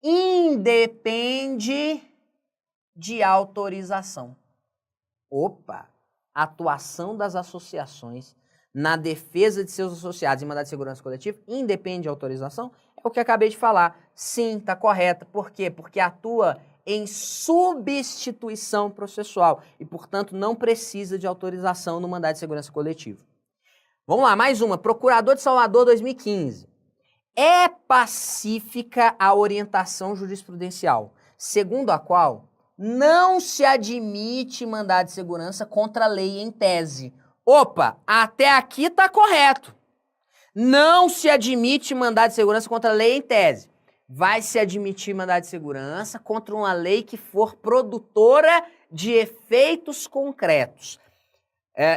[SPEAKER 1] independe de autorização. Opa! A atuação das associações na defesa de seus associados em mandado de segurança coletivo independe de autorização? É o que acabei de falar. Sim, está correto. Por quê? Porque atua em substituição processual e, portanto, não precisa de autorização no mandado de segurança coletivo. Vamos lá, mais uma. Procurador de Salvador 2015. É pacífica a orientação jurisprudencial, segundo a qual não se admite mandado de segurança contra a lei em tese. Opa, até aqui está correto. Não se admite mandado de segurança contra a lei em tese. Vai se admitir mandado de segurança contra uma lei que for produtora de efeitos concretos.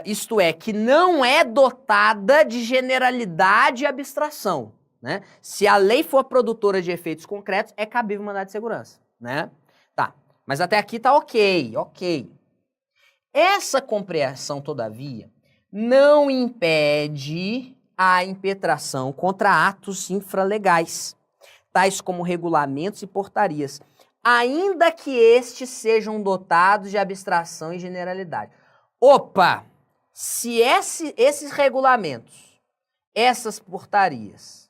[SPEAKER 1] Isto é, que não é dotada de generalidade e abstração, né? Se a lei for produtora de efeitos concretos, é cabível mandado de segurança. né? Tá, mas até aqui tá ok, ok. Essa compreensão, todavia, não impede a impetração contra atos infralegais, tais como regulamentos e portarias, ainda que estes sejam dotados de abstração e generalidade. Opa! Se esses regulamentos, essas portarias,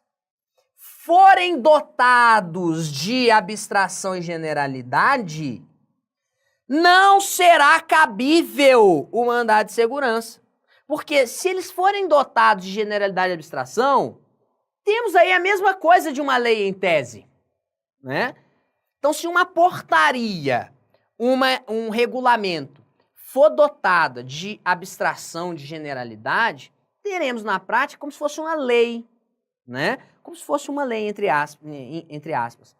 [SPEAKER 1] forem dotados de abstração e generalidade, não será cabível o mandado de segurança. Porque se eles forem dotados de generalidade e abstração, temos aí a mesma coisa de uma lei em tese, né? Então, se uma portaria, um regulamento for dotada de abstração, de generalidade, teremos na prática como se fosse uma lei, né? Como se fosse uma lei, entre aspas.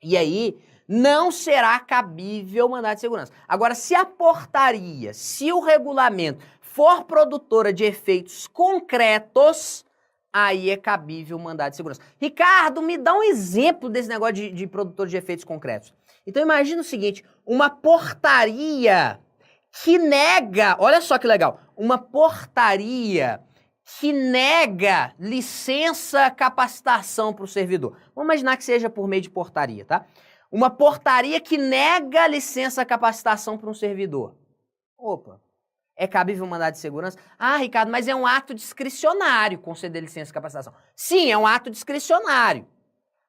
[SPEAKER 1] E aí, não será cabível mandado de segurança. Agora, se a portaria, se o regulamento for produtora de efeitos concretos, aí é cabível o mandado de segurança. Ricardo, me dá um exemplo desse negócio de produtor de efeitos concretos. Então imagina o seguinte, uma portaria que nega, olha só que legal, uma portaria que nega licença capacitação para o servidor. Vamos imaginar que seja por meio de portaria, tá? Uma portaria que nega licença capacitação para um servidor. Opa, é cabível mandado de segurança? Ah, Ricardo, mas é um ato discricionário conceder licença capacitação. Sim, é um ato discricionário.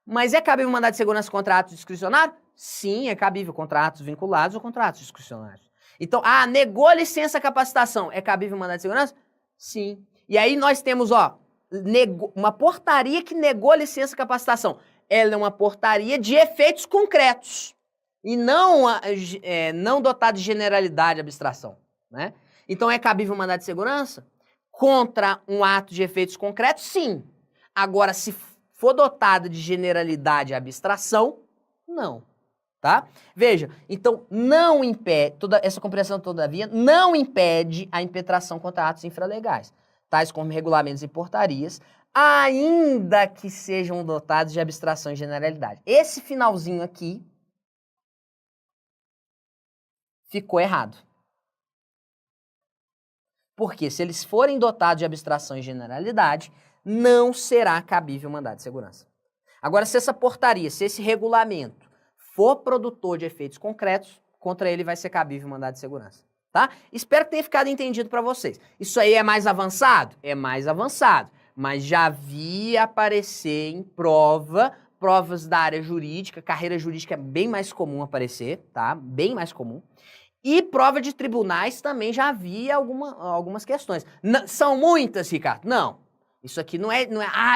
[SPEAKER 1] Mas é cabível mandado de segurança contra ato discricionário? Sim, é cabível contra atos vinculados ou contra atos discricionários. Então, negou licença capacitação, é cabível mandado de segurança? Sim. E aí nós temos, ó, uma portaria que negou licença capacitação. Ela é uma portaria de efeitos concretos e não dotada de generalidade e abstração, né? Então, é cabível mandado de segurança contra um ato de efeitos concretos? Sim. Agora, se for dotado de generalidade e abstração, não. Tá? Veja, então não impede, toda essa compreensão, todavia, não impede a impetração contra atos infralegais, tais como regulamentos e portarias, ainda que sejam dotados de abstração e generalidade. Esse finalzinho aqui ficou errado. Porque se eles forem dotados de abstração e generalidade, não será cabível mandado de segurança. Agora, se essa portaria, se esse regulamento for produtor de efeitos concretos, contra ele vai ser cabível mandado de segurança, tá? Espero que tenha ficado entendido para vocês. Isso aí é mais avançado? É mais avançado, mas já vi aparecer em provas da área jurídica, carreira jurídica é bem mais comum aparecer, tá? Bem mais comum. E prova de tribunais também já havia algumas questões. São muitas, Ricardo? Não. Isso aqui não é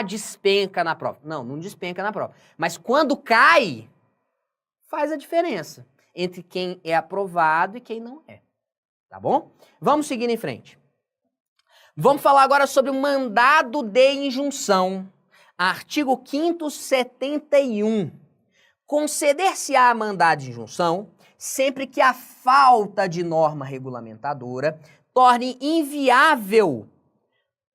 [SPEAKER 1] despenca na prova. Não, não despenca na prova. Mas quando cai, faz a diferença entre quem é aprovado e quem não é. Tá bom? Vamos seguir em frente. Vamos falar agora sobre o mandado de injunção. Artigo 5º, 71. Conceder-se-á mandado de injunção sempre que a falta de norma regulamentadora torne inviável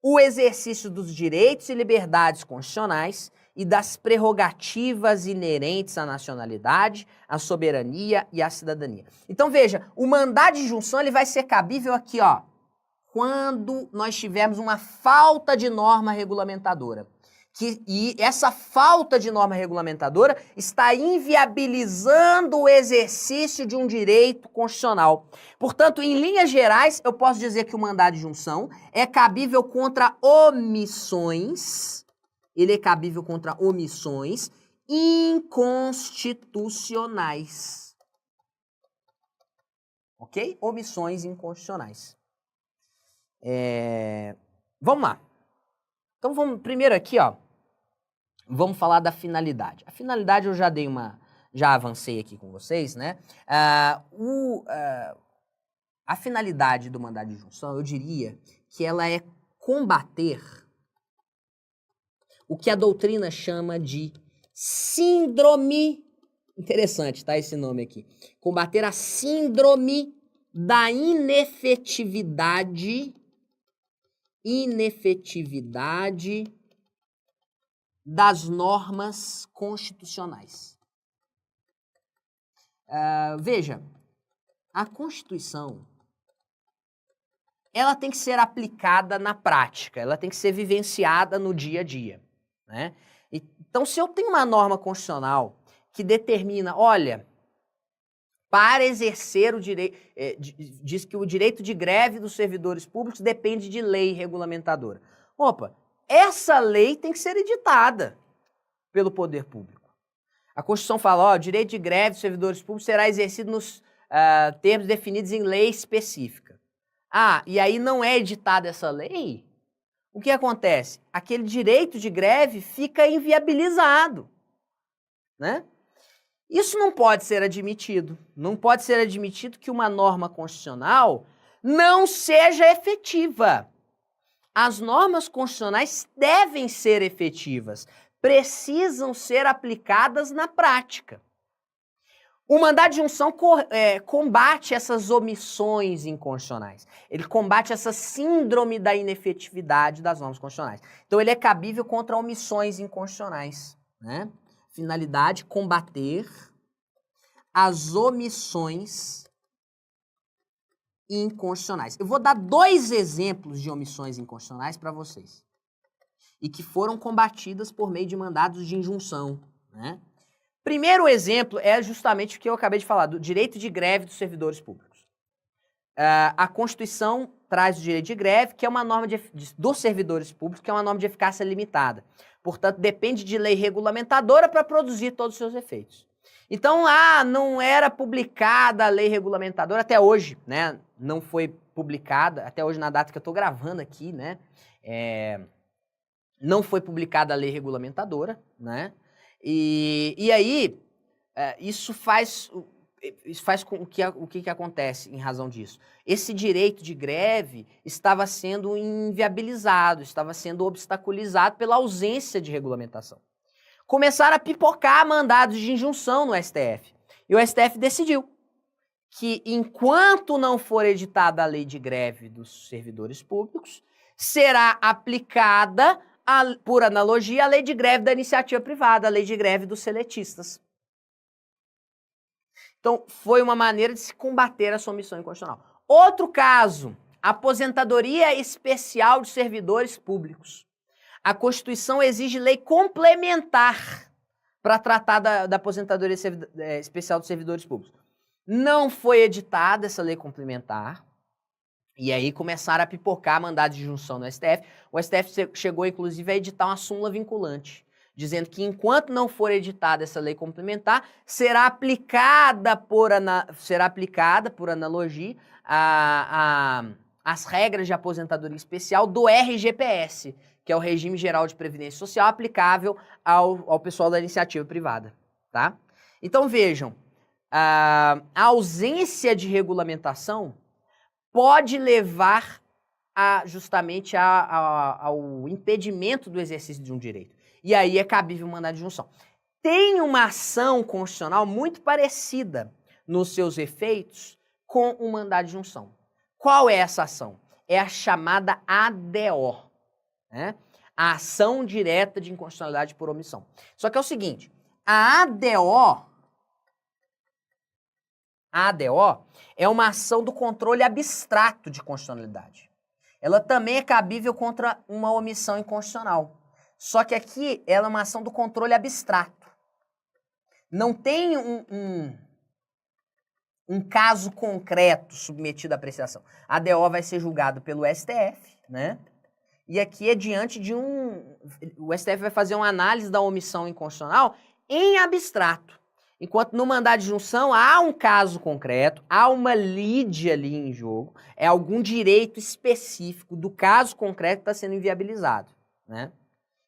[SPEAKER 1] o exercício dos direitos e liberdades constitucionais e das prerrogativas inerentes à nacionalidade, à soberania e à cidadania. Então veja, o mandado de injunção ele vai ser cabível aqui, ó, quando nós tivermos uma falta de norma regulamentadora. E essa falta de norma regulamentadora está inviabilizando o exercício de um direito constitucional. Portanto, em linhas gerais, eu posso dizer que o mandado de injunção é cabível contra omissões, ele é cabível contra omissões inconstitucionais. Ok? Omissões inconstitucionais. Vamos lá. Então vamos primeiro aqui, ó, vamos falar da finalidade. A finalidade eu já avancei aqui com vocês, né? A finalidade do mandado de injunção, eu diria que ela é combater o que a doutrina chama de síndrome, interessante, tá, esse nome aqui, combater a síndrome da inefetividade das normas constitucionais. Veja, a Constituição, ela tem que ser aplicada na prática, ela tem que ser vivenciada no dia a dia, né? Então, se eu tenho uma norma constitucional que determina, olha, para exercer o direito, diz que o direito de greve dos servidores públicos depende de lei regulamentadora. Opa, essa lei tem que ser editada pelo poder público. A Constituição fala, ó, o direito de greve dos servidores públicos será exercido nos termos definidos em lei específica. E aí não é editada essa lei? O que acontece? Aquele direito de greve fica inviabilizado, né? Isso não pode ser admitido. Não pode ser admitido que uma norma constitucional não seja efetiva. As normas constitucionais devem ser efetivas, precisam ser aplicadas na prática. O mandado de junção combate essas omissões inconstitucionais. Ele combate essa síndrome da inefetividade das normas constitucionais. Então ele é cabível contra omissões inconstitucionais, né? Finalidade, combater as omissões inconstitucionais. Eu vou dar 2 exemplos de omissões inconstitucionais para vocês. E que foram combatidas por meio de mandados de injunção, né? Primeiro exemplo é justamente o que eu acabei de falar, do direito de greve dos servidores públicos. A Constituição traz o direito de greve, que é uma norma dos servidores públicos, que é uma norma de eficácia limitada. Portanto, depende de lei regulamentadora para produzir todos os seus efeitos. Então, não era publicada a lei regulamentadora até hoje, né? Não foi publicada, até hoje na data que eu estou gravando aqui, né? Não foi publicada a lei regulamentadora, né? E aí, isso faz com o que acontece em razão disso. Esse direito de greve estava sendo inviabilizado, estava sendo obstaculizado pela ausência de regulamentação. Começaram a pipocar mandados de injunção no STF. E o STF decidiu que, enquanto não for editada a lei de greve dos servidores públicos, será aplicada, por analogia, a lei de greve da iniciativa privada, a lei de greve dos seletistas. Então, foi uma maneira de se combater essa omissão inconstitucional. Outro caso, aposentadoria especial de servidores públicos. A Constituição exige lei complementar para tratar da aposentadoria especial dos servidores públicos. Não foi editada essa lei complementar, e aí começaram a pipocar mandado de junção no STF. O STF chegou, inclusive, a editar uma súmula vinculante, dizendo que enquanto não for editada essa lei complementar, será aplicada por analogia as regras de aposentadoria especial do RGPS, que é o Regime Geral de Previdência Social, aplicável ao pessoal da iniciativa privada, tá? Então, vejam, a ausência de regulamentação pode levar justamente ao impedimento do exercício de um direito. E aí é cabível o mandado de junção. Tem uma ação constitucional muito parecida nos seus efeitos com o mandado de junção. Qual é essa ação? É a chamada ADO, né? A ação direta de inconstitucionalidade por omissão. Só que é o seguinte, a ADO é uma ação do controle abstrato de constitucionalidade. Ela também é cabível contra uma omissão inconstitucional. Só que aqui ela é uma ação do controle abstrato. Não tem um caso concreto submetido à apreciação. A ADO vai ser julgado pelo STF, né? E aqui é diante de o STF vai fazer uma análise da omissão inconstitucional em abstrato. Enquanto no mandado de junção há um caso concreto, há uma lide ali em jogo, é algum direito específico do caso concreto que está sendo inviabilizado, né?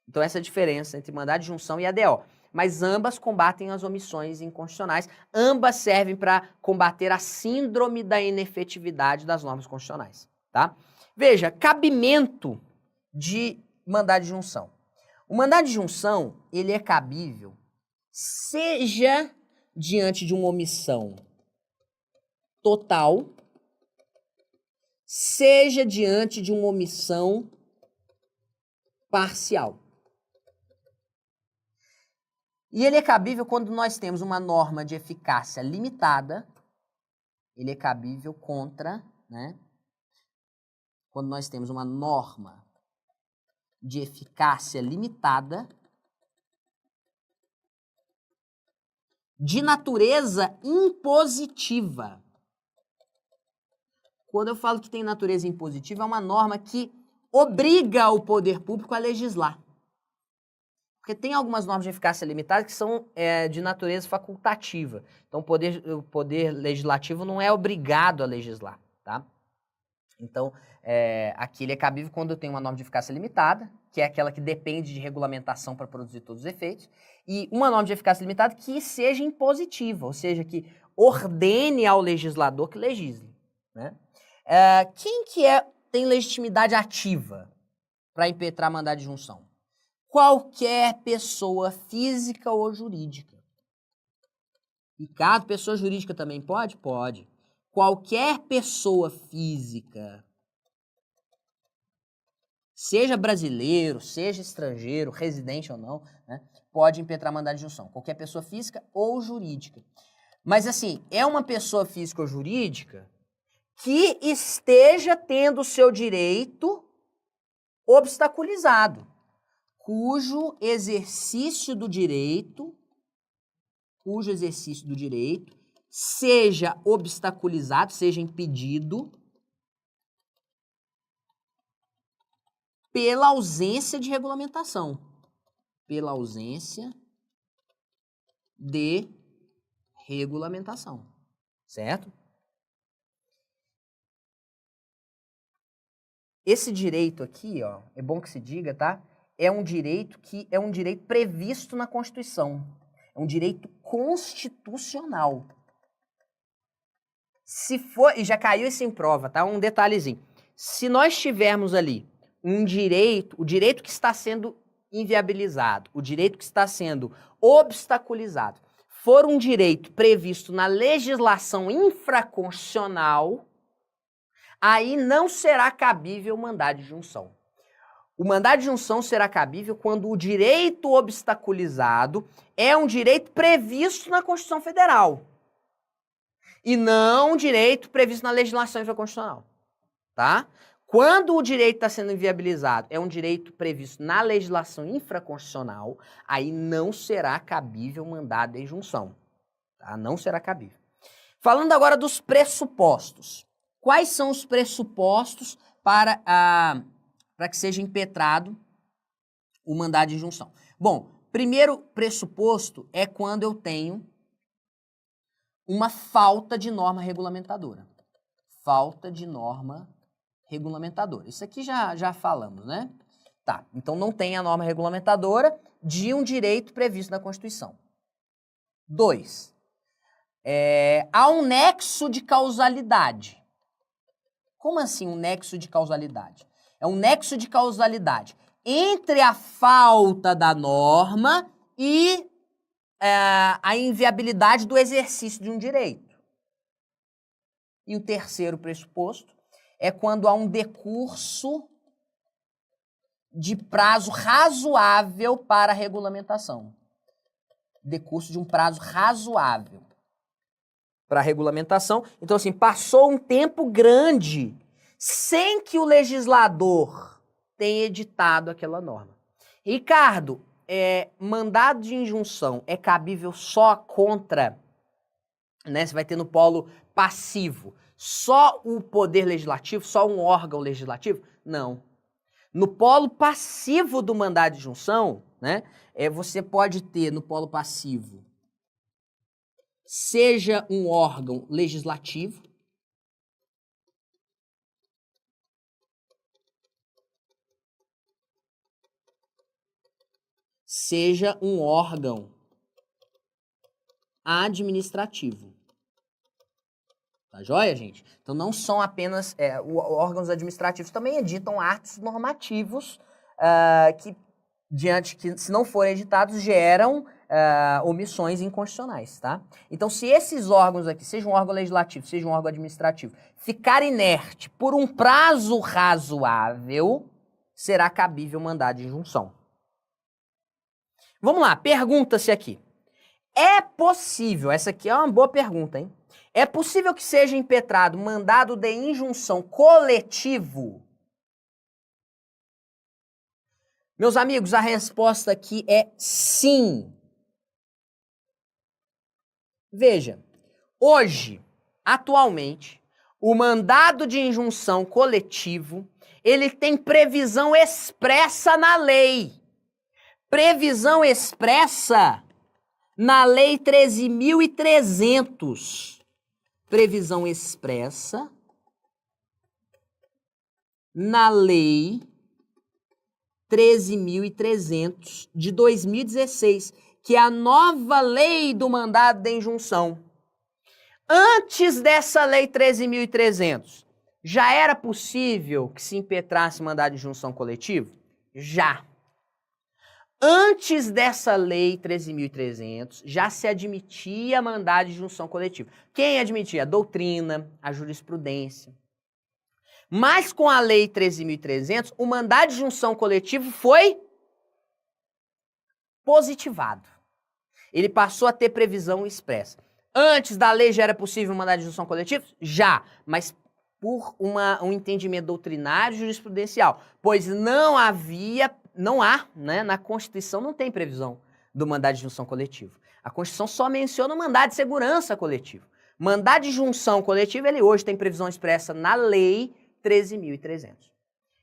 [SPEAKER 1] Então essa é a diferença entre mandado de junção e ADO. Mas ambas combatem as omissões inconstitucionais, ambas servem para combater a síndrome da inefetividade das normas constitucionais, tá? Veja, cabimento de mandado de junção. O mandado de junção, ele é cabível seja diante de uma omissão total, seja diante de uma omissão parcial. E ele é cabível quando nós temos uma norma de eficácia limitada. Ele é cabível contra, né? Quando nós temos uma norma de eficácia limitada de natureza impositiva. Quando eu falo que tem natureza impositiva, é uma norma que obriga o poder público a legislar. Porque tem algumas normas de eficácia limitada que são de natureza facultativa. Então, o poder legislativo não é obrigado a legislar, tá? Então, aqui ele é cabível quando eu tenho uma norma de eficácia limitada, que é aquela que depende de regulamentação para produzir todos os efeitos, e uma norma de eficácia limitada que seja impositiva, ou seja, que ordene ao legislador que legisle, né? Quem que tem legitimidade ativa para impetrar mandado de junção? Qualquer pessoa física ou jurídica. Ricardo, pessoa jurídica também pode? Pode. Qualquer pessoa física, seja brasileiro, seja estrangeiro, residente ou não, né, pode impetrar mandado de junção. Qualquer pessoa física ou jurídica. Mas assim, é uma pessoa física ou jurídica que esteja tendo o seu direito obstaculizado, cujo exercício do direito seja obstaculizado, seja impedido pela ausência de regulamentação. Pela ausência de regulamentação. Certo? Esse direito aqui, ó, é bom que se diga, tá? É um direito previsto na Constituição. É um direito constitucional. Se for, e já caiu isso em prova, tá? Um detalhezinho. Se nós tivermos ali o direito que está sendo inviabilizado, o direito que está sendo obstaculizado, for um direito previsto na legislação infraconstitucional, aí não será cabível o mandado de junção. O mandado de junção será cabível quando o direito obstaculizado é um direito previsto na Constituição Federal e não um direito previsto na legislação infraconstitucional, tá? Quando o direito está sendo inviabilizado é um direito previsto na legislação infraconstitucional, aí não será cabível o mandado de junção, tá? Não será cabível. Falando agora dos pressupostos. Quais são os pressupostos para que seja impetrado o mandado de injunção? Bom, primeiro pressuposto é quando eu tenho uma falta de norma regulamentadora. Falta de norma regulamentadora. Isso aqui já falamos, né? Tá, então não tem a norma regulamentadora de um direito previsto na Constituição. 2. Há um nexo de causalidade. Como assim um nexo de causalidade? É um nexo de causalidade entre a falta da norma e a inviabilidade do exercício de um direito. E o terceiro pressuposto é quando há um decurso de prazo razoável para a regulamentação. Decurso de um prazo razoável para a regulamentação. Então, assim, passou um tempo grande sem que o legislador tenha editado aquela norma. Ricardo, mandado de injunção é cabível só contra, né? Você vai ter no polo passivo só o poder legislativo, só um órgão legislativo? Não. No polo passivo do mandado de injunção, né? Você pode ter no polo passivo seja um órgão legislativo, seja um órgão administrativo. Tá joia, gente? Então não são apenas órgãos administrativos, também editam atos normativos que, se não forem editados, geram omissões inconstitucionais, tá? Então, se esses órgãos aqui, seja um órgão legislativo, seja um órgão administrativo, ficar inerte por um prazo razoável, será cabível mandado de injunção. Vamos lá, pergunta-se aqui. É possível, essa aqui é uma boa pergunta, hein? É possível que seja impetrado mandado de injunção coletivo? Meus amigos, a resposta aqui é sim. Veja, hoje, atualmente, o mandado de injunção coletivo, ele tem previsão expressa na lei. Previsão expressa na Lei 13.300. Previsão expressa na Lei 13.300 de 2016, que é a nova lei do mandado de injunção. Antes dessa Lei 13.300, já era possível que se impetrasse mandado de injunção coletivo? Já. Antes dessa Lei 13.300, já se admitia mandado de injunção coletivo. Quem admitia? A doutrina, a jurisprudência. Mas com a Lei 13.300, o mandado de injunção coletivo foi positivado. Ele passou a ter previsão expressa. Antes da lei já era possível mandado de injunção coletivo? Já, mas por um entendimento doutrinário e jurisprudencial. Pois não há, né, na Constituição não tem previsão do mandado de injunção coletivo. A Constituição só menciona o mandado de segurança coletivo. Mandado de injunção coletivo, ele hoje tem previsão expressa na Lei 13.300.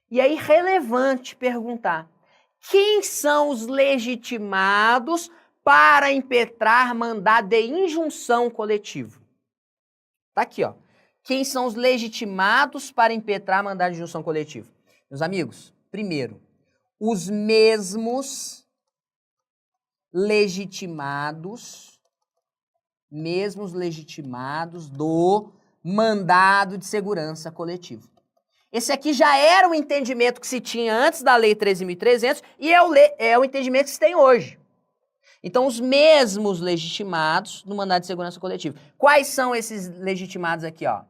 [SPEAKER 1] E aí, relevante perguntar, quem são os legitimados para impetrar mandado de injunção coletivo? Tá aqui, ó. Quem são os legitimados para impetrar mandado de injunção coletivo? Meus amigos, primeiro, os mesmos legitimados do mandado de segurança coletivo. Esse aqui já era o entendimento que se tinha antes da Lei 13.300 e é o entendimento que se tem hoje. Então, os mesmos legitimados no mandado de segurança coletivo. Quais são esses legitimados aqui, ó?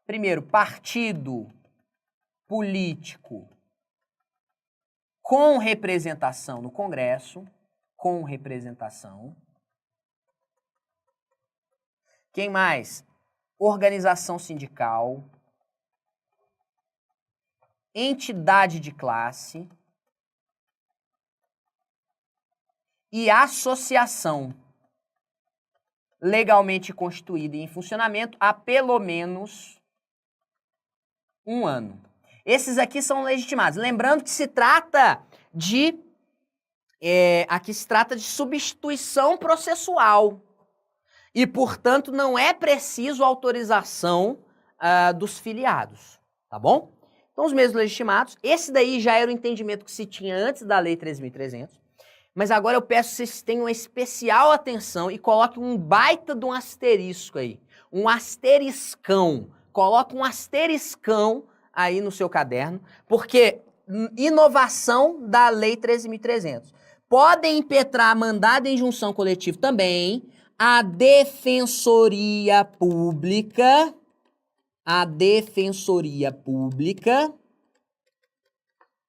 [SPEAKER 1] Primeiro, partido político com representação no Congresso, com representação. Quem mais? Organização sindical, entidade de classe e associação legalmente constituída e em funcionamento há pelo menos 1 ano. Esses aqui são legitimados. Lembrando que se trata de aqui se trata de substituição processual e, portanto, não é preciso autorização dos filiados, tá bom? Então, os mesmos legitimados, esse daí já era o entendimento que se tinha antes da Lei 13.300, mas agora eu peço que vocês tenham especial atenção e coloquem um baita de um asterisco aí, um asteriscão, coloque um asteriscão aí no seu caderno, porque inovação da Lei 13.300. Podem impetrar mandado de injunção coletivo também a Defensoria Pública,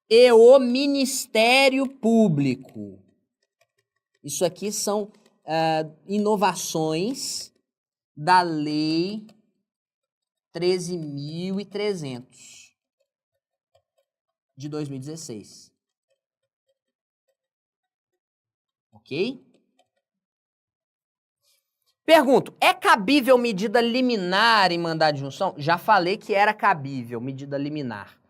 [SPEAKER 1] e o Ministério Público. Isso aqui são inovações da Lei 13.300 de 2016. Ok? Pergunto, é cabível medida liminar em mandado de injunção? Já falei que era cabível medida liminar,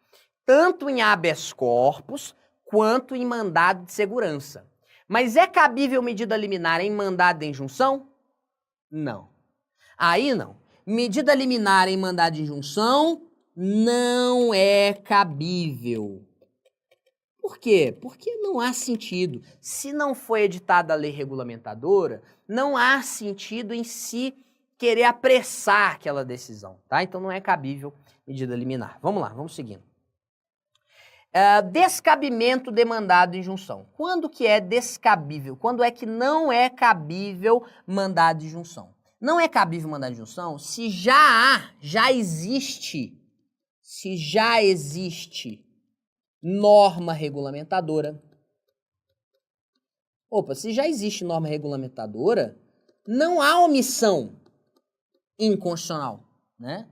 [SPEAKER 1] tanto em habeas corpus quanto em mandado de segurança. Mas é cabível medida liminar em mandado de injunção? Não. Aí não. Medida liminar em mandado de injunção não é cabível. Por quê? Porque não há sentido. Se não foi editada a lei regulamentadora, não há sentido em se querer apressar aquela decisão, tá? Então não é cabível medida liminar. Vamos lá, vamos seguindo. Descabimento de mandado de injunção. Quando que é descabível? Quando é que não é cabível mandado de injunção? Não é cabível mandado de injunção se já existe norma regulamentadora Opa, se já existe norma regulamentadora, não há omissão inconstitucional, né?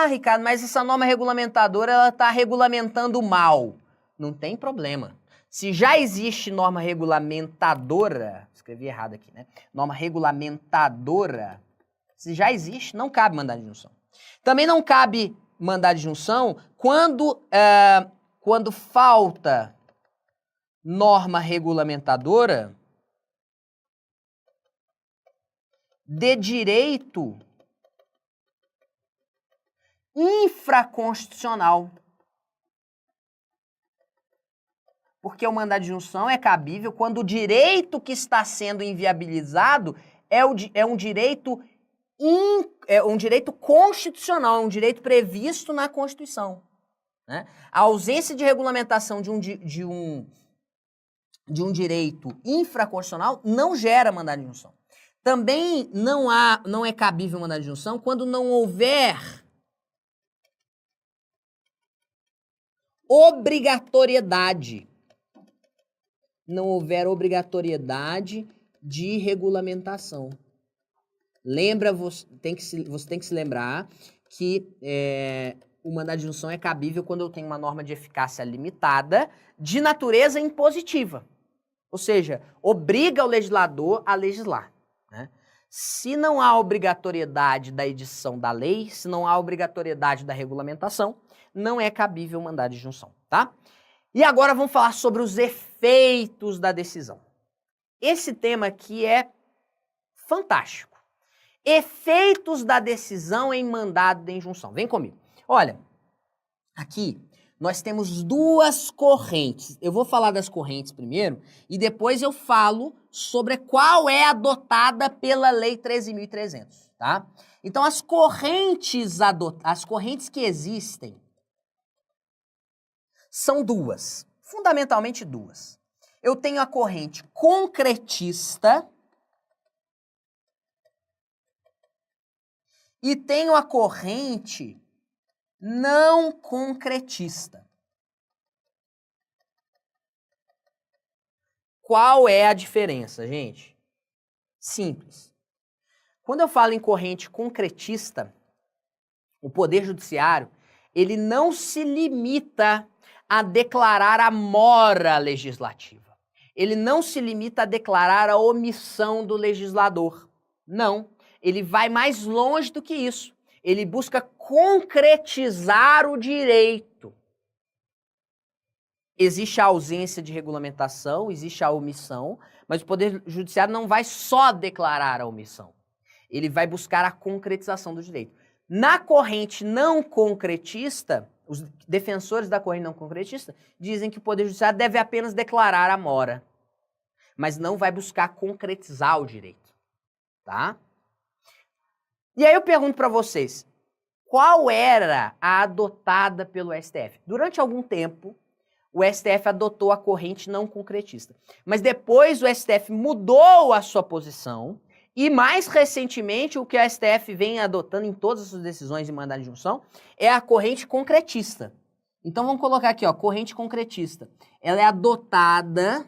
[SPEAKER 1] Ricardo, mas essa norma regulamentadora, ela está regulamentando mal. Não tem problema. Se já existe norma regulamentadora, escrevi errado aqui, né? Norma regulamentadora, se já existe, não cabe mandado de injunção. Também não cabe mandado de injunção quando falta norma regulamentadora de direito infraconstitucional. Porque o mandado de injunção é cabível quando o direito que está sendo inviabilizado é um direito constitucional, é um direito previsto na Constituição. Né? A ausência de regulamentação de um direito infraconstitucional não gera mandado de injunção. Também não é cabível mandado de injunção quando não houver obrigatoriedade. Não houver obrigatoriedade de regulamentação. Você tem que se lembrar que o mandado de injunção é cabível quando eu tenho uma norma de eficácia limitada de natureza impositiva. Ou seja, obriga o legislador a legislar. Né? Se não há obrigatoriedade da edição da lei, se não há obrigatoriedade da regulamentação, não é cabível o mandado de injunção, tá? E agora vamos falar sobre os efeitos da decisão. Esse tema aqui é fantástico. Efeitos da decisão em mandado de injunção. Vem comigo. Olha, aqui nós temos duas correntes. Eu vou falar das correntes primeiro e depois eu falo sobre qual é adotada pela Lei 13.300, tá? Então, as correntes que existem são duas, fundamentalmente duas. Eu tenho a corrente concretista e tenho a corrente não concretista. Qual é a diferença, gente? Simples. Quando eu falo em corrente concretista, o Poder Judiciário, ele não se limita a declarar a mora legislativa. Ele não se limita a declarar a omissão do legislador. Não. Ele vai mais longe do que isso. Ele busca concretizar o direito. Existe a ausência de regulamentação, existe a omissão, mas o Poder Judiciário não vai só declarar a omissão. Ele vai buscar a concretização do direito. Na corrente não concretista, os defensores da corrente não concretista dizem que o Poder Judiciário deve apenas declarar a mora, mas não vai buscar concretizar o direito, tá? E aí eu pergunto para vocês, qual era a adotada pelo STF? Durante algum tempo, o STF adotou a corrente não concretista, mas depois o STF mudou a sua posição e mais recentemente o que a STF vem adotando em todas as suas decisões de mandado de injunção é a corrente concretista. Então vamos colocar aqui, ó, corrente concretista. Ela é adotada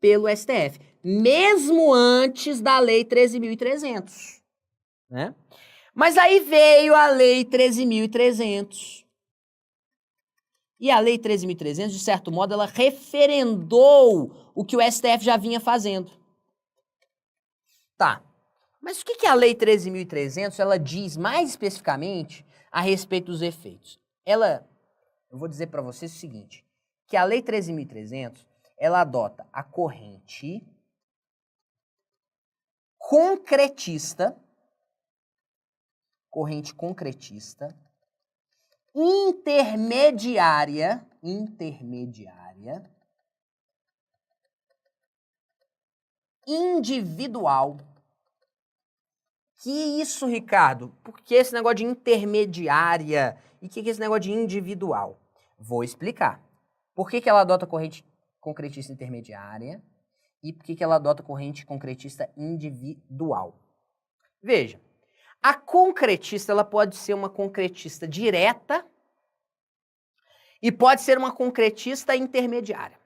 [SPEAKER 1] pelo STF, mesmo antes da Lei 13.300, né? Mas aí veio a Lei 13.300. E a Lei 13.300, de certo modo, ela referendou o que o STF já vinha fazendo. Tá, mas o que a Lei 13.300 ela diz mais especificamente a respeito dos efeitos? Eu vou dizer para vocês o seguinte, que a Lei 13.300 ela adota a corrente concretista, intermediária, individual. Que isso, Ricardo? Por que esse negócio de intermediária? E o que é esse negócio de individual? Vou explicar. Por que ela adota corrente concretista intermediária e por que ela adota corrente concretista individual? Veja, a concretista ela pode ser uma concretista direta e pode ser uma concretista intermediária.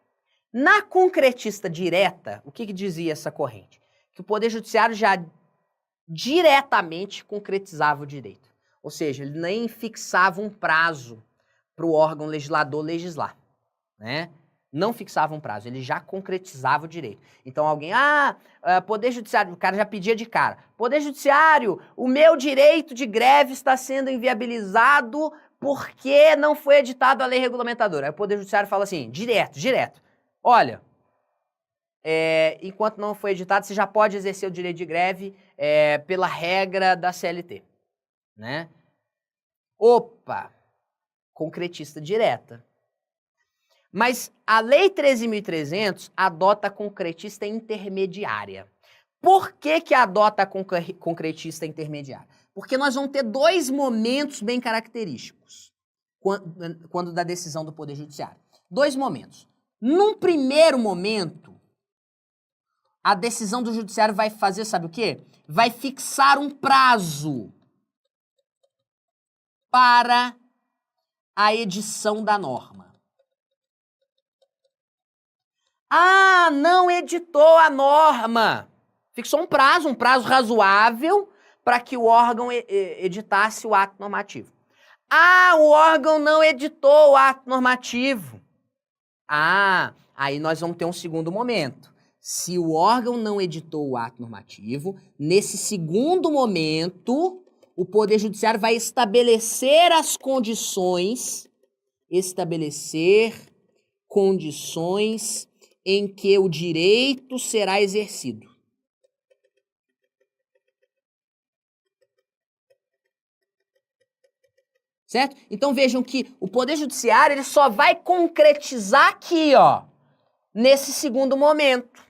[SPEAKER 1] Na concretista direta, o que dizia essa corrente? Que o Poder Judiciário já diretamente concretizava o direito. Ou seja, ele nem fixava um prazo para o órgão legislador legislar, né? Não fixava um prazo, ele já concretizava o direito. Então alguém, Poder Judiciário, o cara já pedia de cara. Poder Judiciário, o meu direito de greve está sendo inviabilizado porque não foi editada a lei regulamentadora. Aí o Poder Judiciário fala assim, direto. Olha, enquanto não foi editado, você já pode exercer o direito de greve pela regra da CLT, né? Opa, concretista direta. Mas a Lei 13.300 adota a concretista intermediária. Por que adota a concretista intermediária? Porque nós vamos ter dois momentos bem característicos quando da decisão do Poder Judiciário. Dois momentos. Num primeiro momento, a decisão do Judiciário vai fazer, sabe o quê? Vai fixar um prazo para a edição da norma. Não editou a norma. Fixou um prazo razoável para que o órgão editasse o ato normativo. O órgão não editou o ato normativo. Aí nós vamos ter um segundo momento. Se o órgão não editou o ato normativo, nesse segundo momento, o Poder Judiciário vai estabelecer as condições, em que o direito será exercido. Certo? Então vejam que o Poder Judiciário ele só vai concretizar aqui, nesse segundo momento.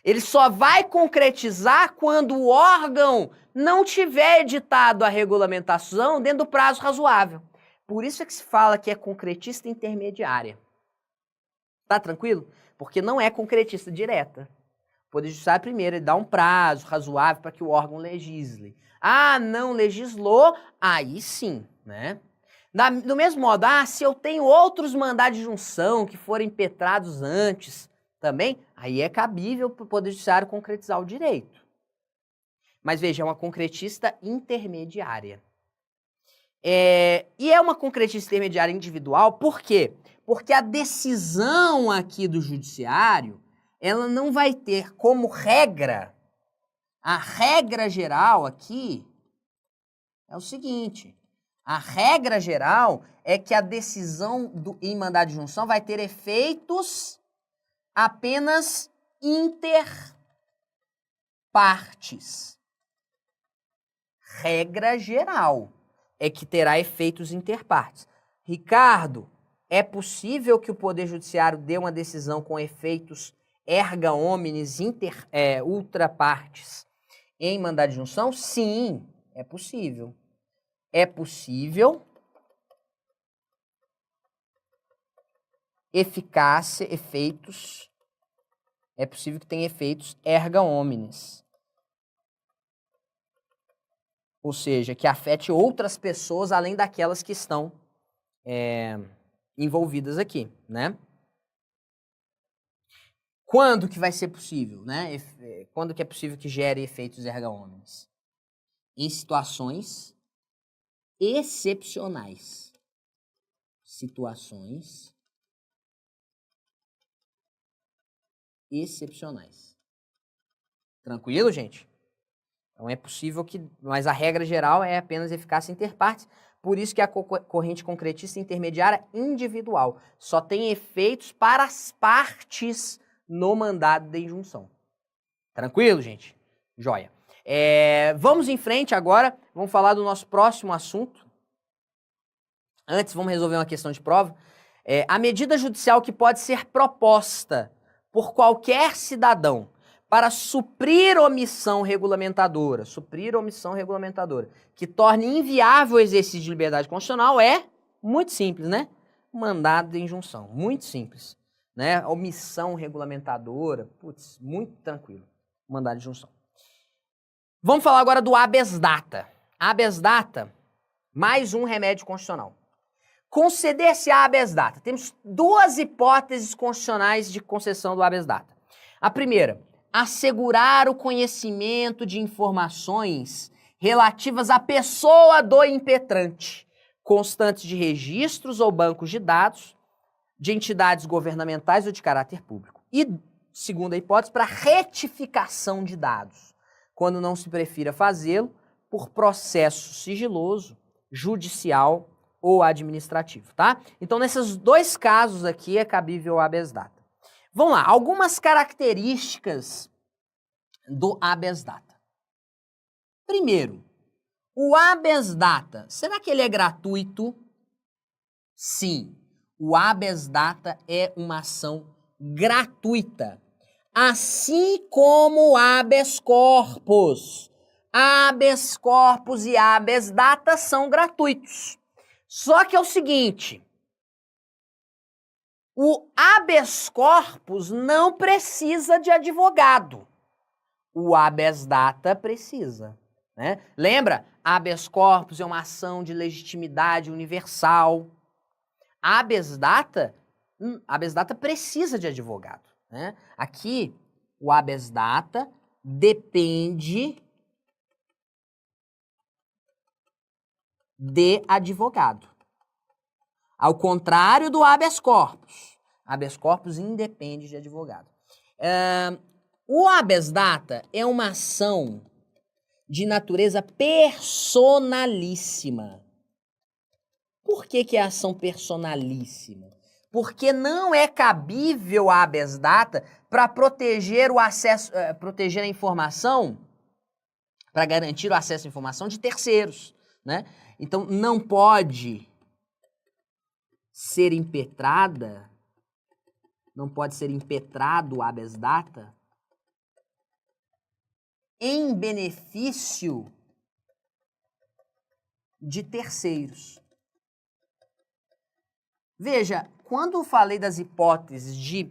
[SPEAKER 1] Ele só vai concretizar quando o órgão não tiver editado a regulamentação dentro do prazo razoável. Por isso é que se fala que é concretista intermediária. Tá tranquilo? Porque não é concretista direta. O Poder Judiciário, primeiro, ele dá um prazo razoável para que o órgão legisle. Não legislou, aí sim, né? Do mesmo modo, se eu tenho outros mandados de junção que forem impetrados antes também, aí é cabível para o Poder Judiciário concretizar o direito. Mas veja, é uma concretista intermediária. E é uma concretista intermediária individual, por quê? Porque a decisão aqui do Judiciário, ela não vai ter como regra, a regra geral aqui é o seguinte, a regra geral é que a decisão em mandado de junção vai ter efeitos apenas interpartes. Regra geral é que terá efeitos interpartes. Ricardo, é possível que o Poder Judiciário dê uma decisão com efeitos erga omnes ultrapartes em mandado de junção? Sim, é possível. É possível é possível que tenha efeitos erga omnes. Ou seja, que afete outras pessoas além daquelas que estão envolvidas aqui, né? Quando que vai ser possível, né? Quando que é possível que gere efeitos erga omnes? Em situações excepcionais. Situações excepcionais. Tranquilo, gente? Então é possível que... Mas a regra geral é apenas eficácia interpartes. Por isso que a corrente concretista intermediária individual só tem efeitos para as partes no mandado de injunção. Tranquilo, gente? Joia. Vamos em frente agora. Vamos falar do nosso próximo assunto. Antes, vamos resolver uma questão de prova. A medida judicial que pode ser proposta por qualquer cidadão para suprir omissão regulamentadora, que torne inviável o exercício de liberdade constitucional é muito simples, né? Mandado de injunção, muito simples, né? Omissão regulamentadora, putz, muito tranquilo, mandado de injunção. Vamos falar agora do habeas data. Habeas data, mais um remédio constitucional. conceder-se habeas data. Temos duas hipóteses constitucionais de concessão do habeas data. A primeira, assegurar o conhecimento de informações relativas à pessoa do impetrante, constantes de registros ou bancos de dados de entidades governamentais ou de caráter público. E, segunda hipótese, para retificação de dados, quando não se prefira fazê-lo por processo sigiloso, judicial ou administrativo, tá? Então, nesses dois casos aqui é cabível o habeas data. Vamos lá, algumas características do habeas data. Primeiro, o habeas data, será que ele é gratuito? Sim, o habeas data é uma ação gratuita, assim como o habeas corpus. Habeas corpus e habeas data são gratuitos. Só que é o seguinte, o habeas corpus não precisa de advogado. O habeas data precisa, né? Lembra? Habeas corpus é uma ação de legitimidade universal. Habeas data precisa de advogado, né? Aqui, o habeas data depende de advogado. Ao contrário do habeas corpus. Habeas corpus independe de advogado. O habeas data é uma ação de natureza personalíssima. Por que é ação personalíssima? Porque não é cabível a habeas data para proteger o acesso, proteger a informação, para garantir o acesso à informação de terceiros, né? Então, não pode ser impetrada, não pode ser impetrado o habeas data em benefício de terceiros. Veja, quando eu falei das hipóteses de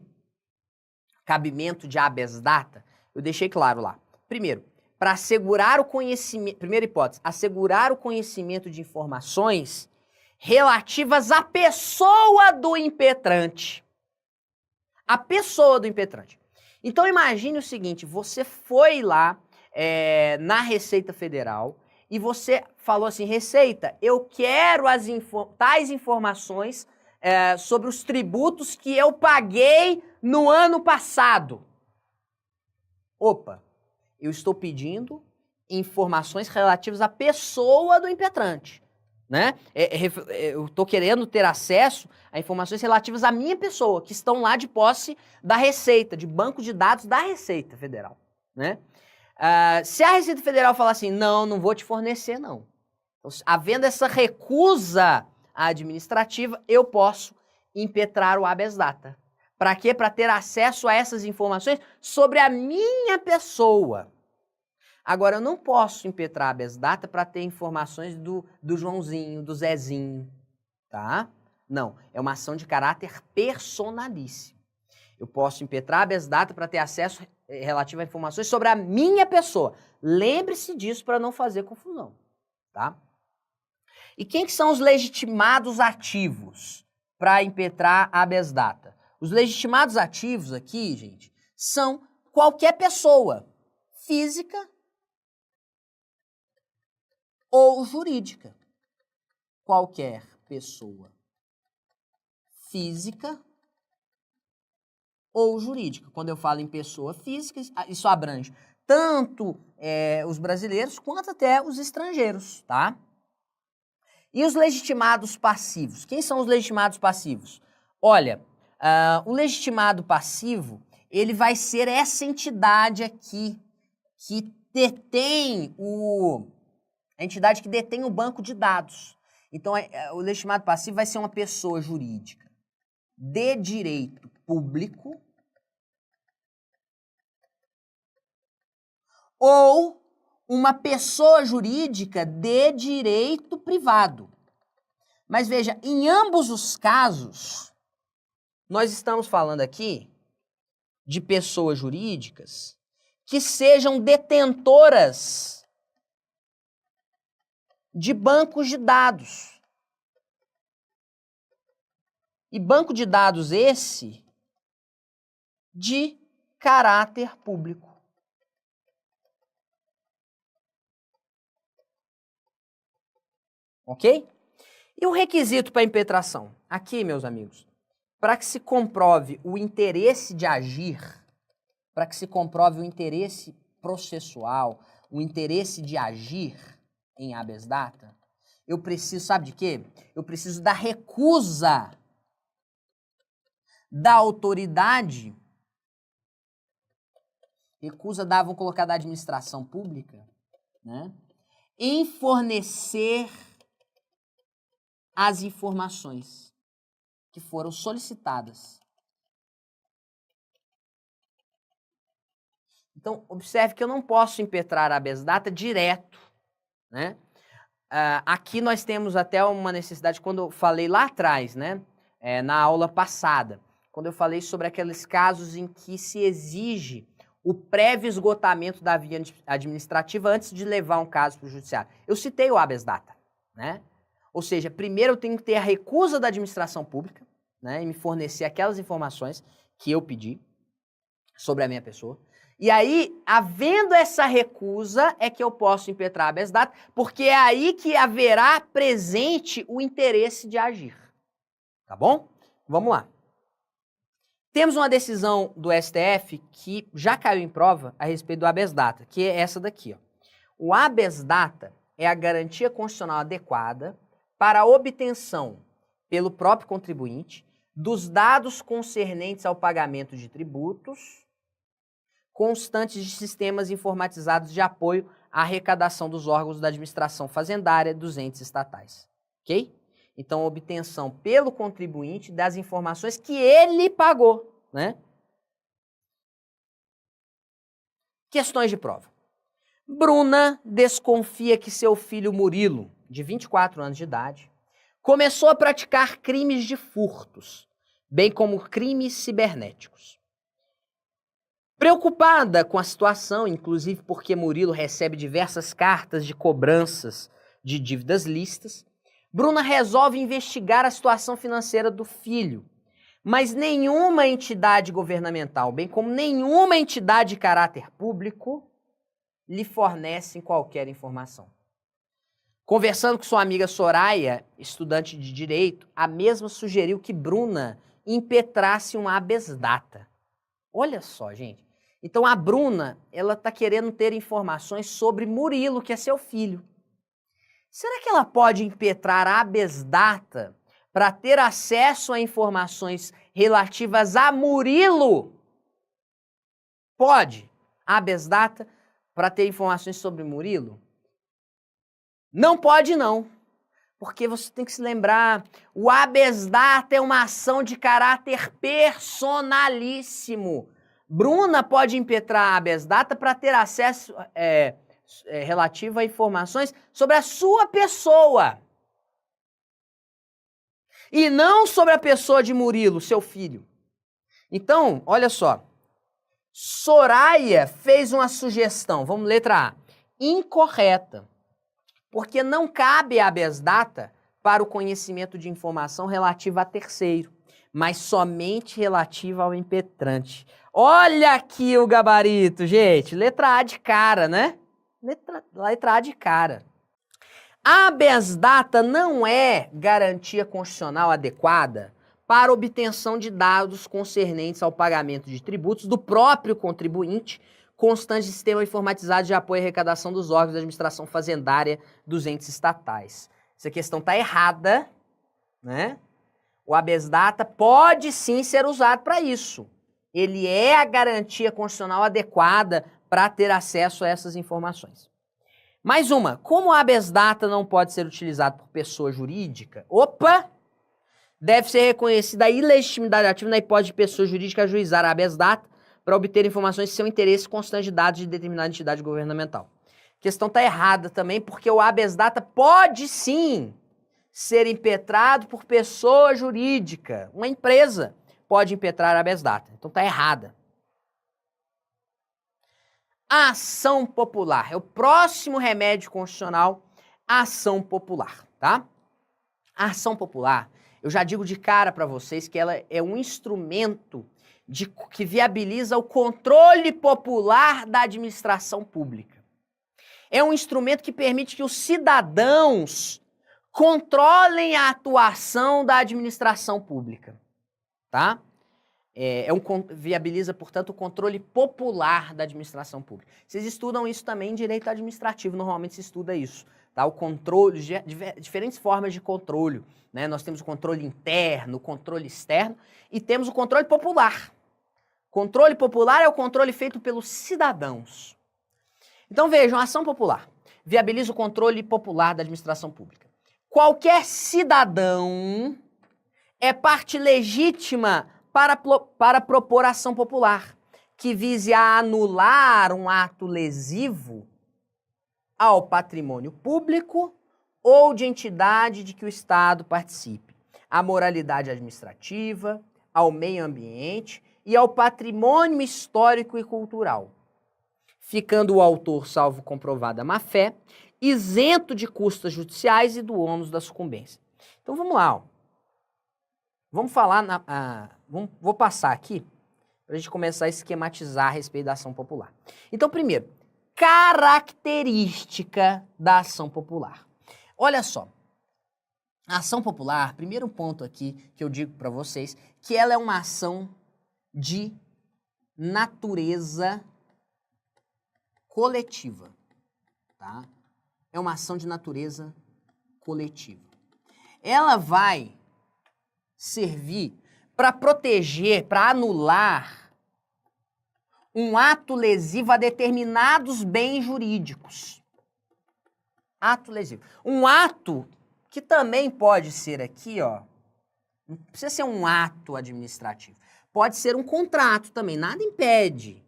[SPEAKER 1] cabimento de habeas data, eu deixei claro lá. Primeiro, para assegurar o conhecimento, primeira hipótese, assegurar o conhecimento de informações relativas à pessoa do impetrante. A pessoa do impetrante. Então imagine o seguinte, você foi lá na Receita Federal e você falou assim, Receita, eu quero tais informações sobre os tributos que eu paguei no ano passado. Opa, eu estou pedindo informações relativas à pessoa do impetrante, né? Eu estou querendo ter acesso a informações relativas à minha pessoa, que estão lá de posse da Receita, de banco de dados da Receita Federal, né? Se a Receita Federal falar assim, não vou te fornecer, não. Então, havendo essa recusa administrativa, eu posso impetrar o habeas data. Para quê? Para ter acesso a essas informações sobre a minha pessoa. Agora, eu não posso impetrar habeas data para ter informações do Joãozinho, do Zezinho, tá? Não, é uma ação de caráter personalíssimo. Eu posso impetrar habeas data para ter acesso relativo a informações sobre a minha pessoa. Lembre-se disso para não fazer confusão, tá? E quem que são os legitimados ativos para impetrar habeas data? Os legitimados ativos aqui, gente, são qualquer pessoa física ou jurídica. Qualquer pessoa física ou jurídica. Quando eu falo em pessoa física, isso abrange tanto os brasileiros quanto até os estrangeiros, tá? E os legitimados passivos? Quem são os legitimados passivos? Olha, o legitimado passivo, ele vai ser essa entidade aqui que detém a entidade que detém o banco de dados. Então, o legitimado passivo vai ser uma pessoa jurídica de direito público ou uma pessoa jurídica de direito privado. Mas veja, em ambos os casos, nós estamos falando aqui de pessoas jurídicas que sejam detentoras de bancos de dados. E banco de dados esse de caráter público. Ok? E o requisito para impetração? Aqui, meus amigos, para que se comprove o interesse de agir, para que se comprove o interesse processual, o interesse de agir em habeas data, eu preciso, sabe de quê? Eu preciso da recusa da autoridade, vamos colocar da administração pública, né, em fornecer as informações que foram solicitadas. Então, observe que eu não posso impetrar habeas data direto, né? Aqui nós temos até uma necessidade, quando eu falei lá atrás, né, na aula passada, quando eu falei sobre aqueles casos em que se exige o prévio esgotamento da via administrativa antes de levar um caso para o judiciário. Eu citei o habeas data, né? Ou seja, primeiro eu tenho que ter a recusa da administração pública, né, e me fornecer aquelas informações que eu pedi sobre a minha pessoa. E aí, havendo essa recusa, é que eu posso impetrar habeas data, porque é aí que haverá presente o interesse de agir. Tá bom? Vamos lá. Temos uma decisão do STF que já caiu em prova a respeito do habeas data, que é essa daqui, ó. O habeas data é a garantia constitucional adequada para a obtenção pelo próprio contribuinte dos dados concernentes ao pagamento de tributos constantes de sistemas informatizados de apoio à arrecadação dos órgãos da administração fazendária dos entes estatais. Ok? Então, obtenção pelo contribuinte das informações que ele pagou, né? Questões de prova. Bruna desconfia que seu filho Murilo, de 24 anos de idade, começou a praticar crimes de furtos, bem como crimes cibernéticos. Preocupada com a situação, inclusive porque Murilo recebe diversas cartas de cobranças de dívidas lícitas, Bruna resolve investigar a situação financeira do filho, mas nenhuma entidade governamental, bem como nenhuma entidade de caráter público, lhe fornece qualquer informação. Conversando com sua amiga Soraya, estudante de Direito, a mesma sugeriu que Bruna impetrasse um habeas data. Olha só, gente. Então a Bruna, ela está querendo ter informações sobre Murilo, que é seu filho. Será que ela pode impetrar habeas data para ter acesso a informações relativas a Murilo? Pode. Habeas data para ter informações sobre Murilo? Não pode não. Porque você tem que se lembrar, o habeas data é uma ação de caráter personalíssimo. Bruna pode impetrar habeas data para ter acesso relativo a informações sobre a sua pessoa. E não sobre a pessoa de Murilo, seu filho. Então, olha só. Soraya fez uma sugestão, vamos letra A, incorreta. Porque não cabe habeas data para o conhecimento de informação relativa a terceiro, mas somente relativa ao impetrante. Olha aqui o gabarito, gente. Letra A de cara, né? Letra A de cara. Habeas data não é garantia constitucional adequada para obtenção de dados concernentes ao pagamento de tributos do próprio contribuinte, constante de sistema informatizado de apoio à arrecadação dos órgãos da administração fazendária dos entes estatais. Essa questão está errada, né? O habeas data pode sim ser usado para isso. Ele é a garantia constitucional adequada para ter acesso a essas informações. Mais uma, como o habeas data não pode ser utilizado por pessoa jurídica, deve ser reconhecida a ilegitimidade ativa na hipótese de pessoa jurídica ajuizar habeas data para obter informações de seu interesse constante de dados de determinada entidade governamental. A questão está errada também, porque o habeas data pode sim ser impetrado por pessoa jurídica. Uma empresa pode impetrar habeas data. Então está errada. A ação popular. É o próximo remédio constitucional, a ação popular, tá? A ação popular eu já digo de cara para vocês que ela é um instrumento que viabiliza o controle popular da administração pública. É um instrumento que permite que os cidadãos controlem a atuação da administração pública, tá? Viabiliza, portanto, o controle popular da administração pública. Vocês estudam isso também em direito administrativo, normalmente se estuda isso, tá? O controle, diferentes formas de controle, né? Nós temos o controle interno, o controle externo e temos o controle popular. Controle popular é o controle feito pelos cidadãos. Então vejam, a ação popular viabiliza o controle popular da administração pública. Qualquer cidadão é parte legítima para propor ação popular, que vise a anular um ato lesivo ao patrimônio público ou de entidade de que o Estado participe, à moralidade administrativa, ao meio ambiente e ao patrimônio histórico e cultural, ficando o autor, salvo comprovada má-fé, isento de custas judiciais e do ônus da sucumbência. Então vamos lá, ó. Vamos falar, vou passar aqui para a gente começar a esquematizar a respeito da ação popular. Então, primeiro, característica da ação popular. Olha só, a ação popular, primeiro ponto aqui que eu digo para vocês, que ela é uma ação de natureza coletiva, tá? É uma ação de natureza coletiva. Ela vai servir para proteger, para anular um ato lesivo a determinados bens jurídicos. Ato lesivo. Um ato que também pode ser aqui, ó, não precisa ser um ato administrativo. Pode ser um contrato também. Nada impede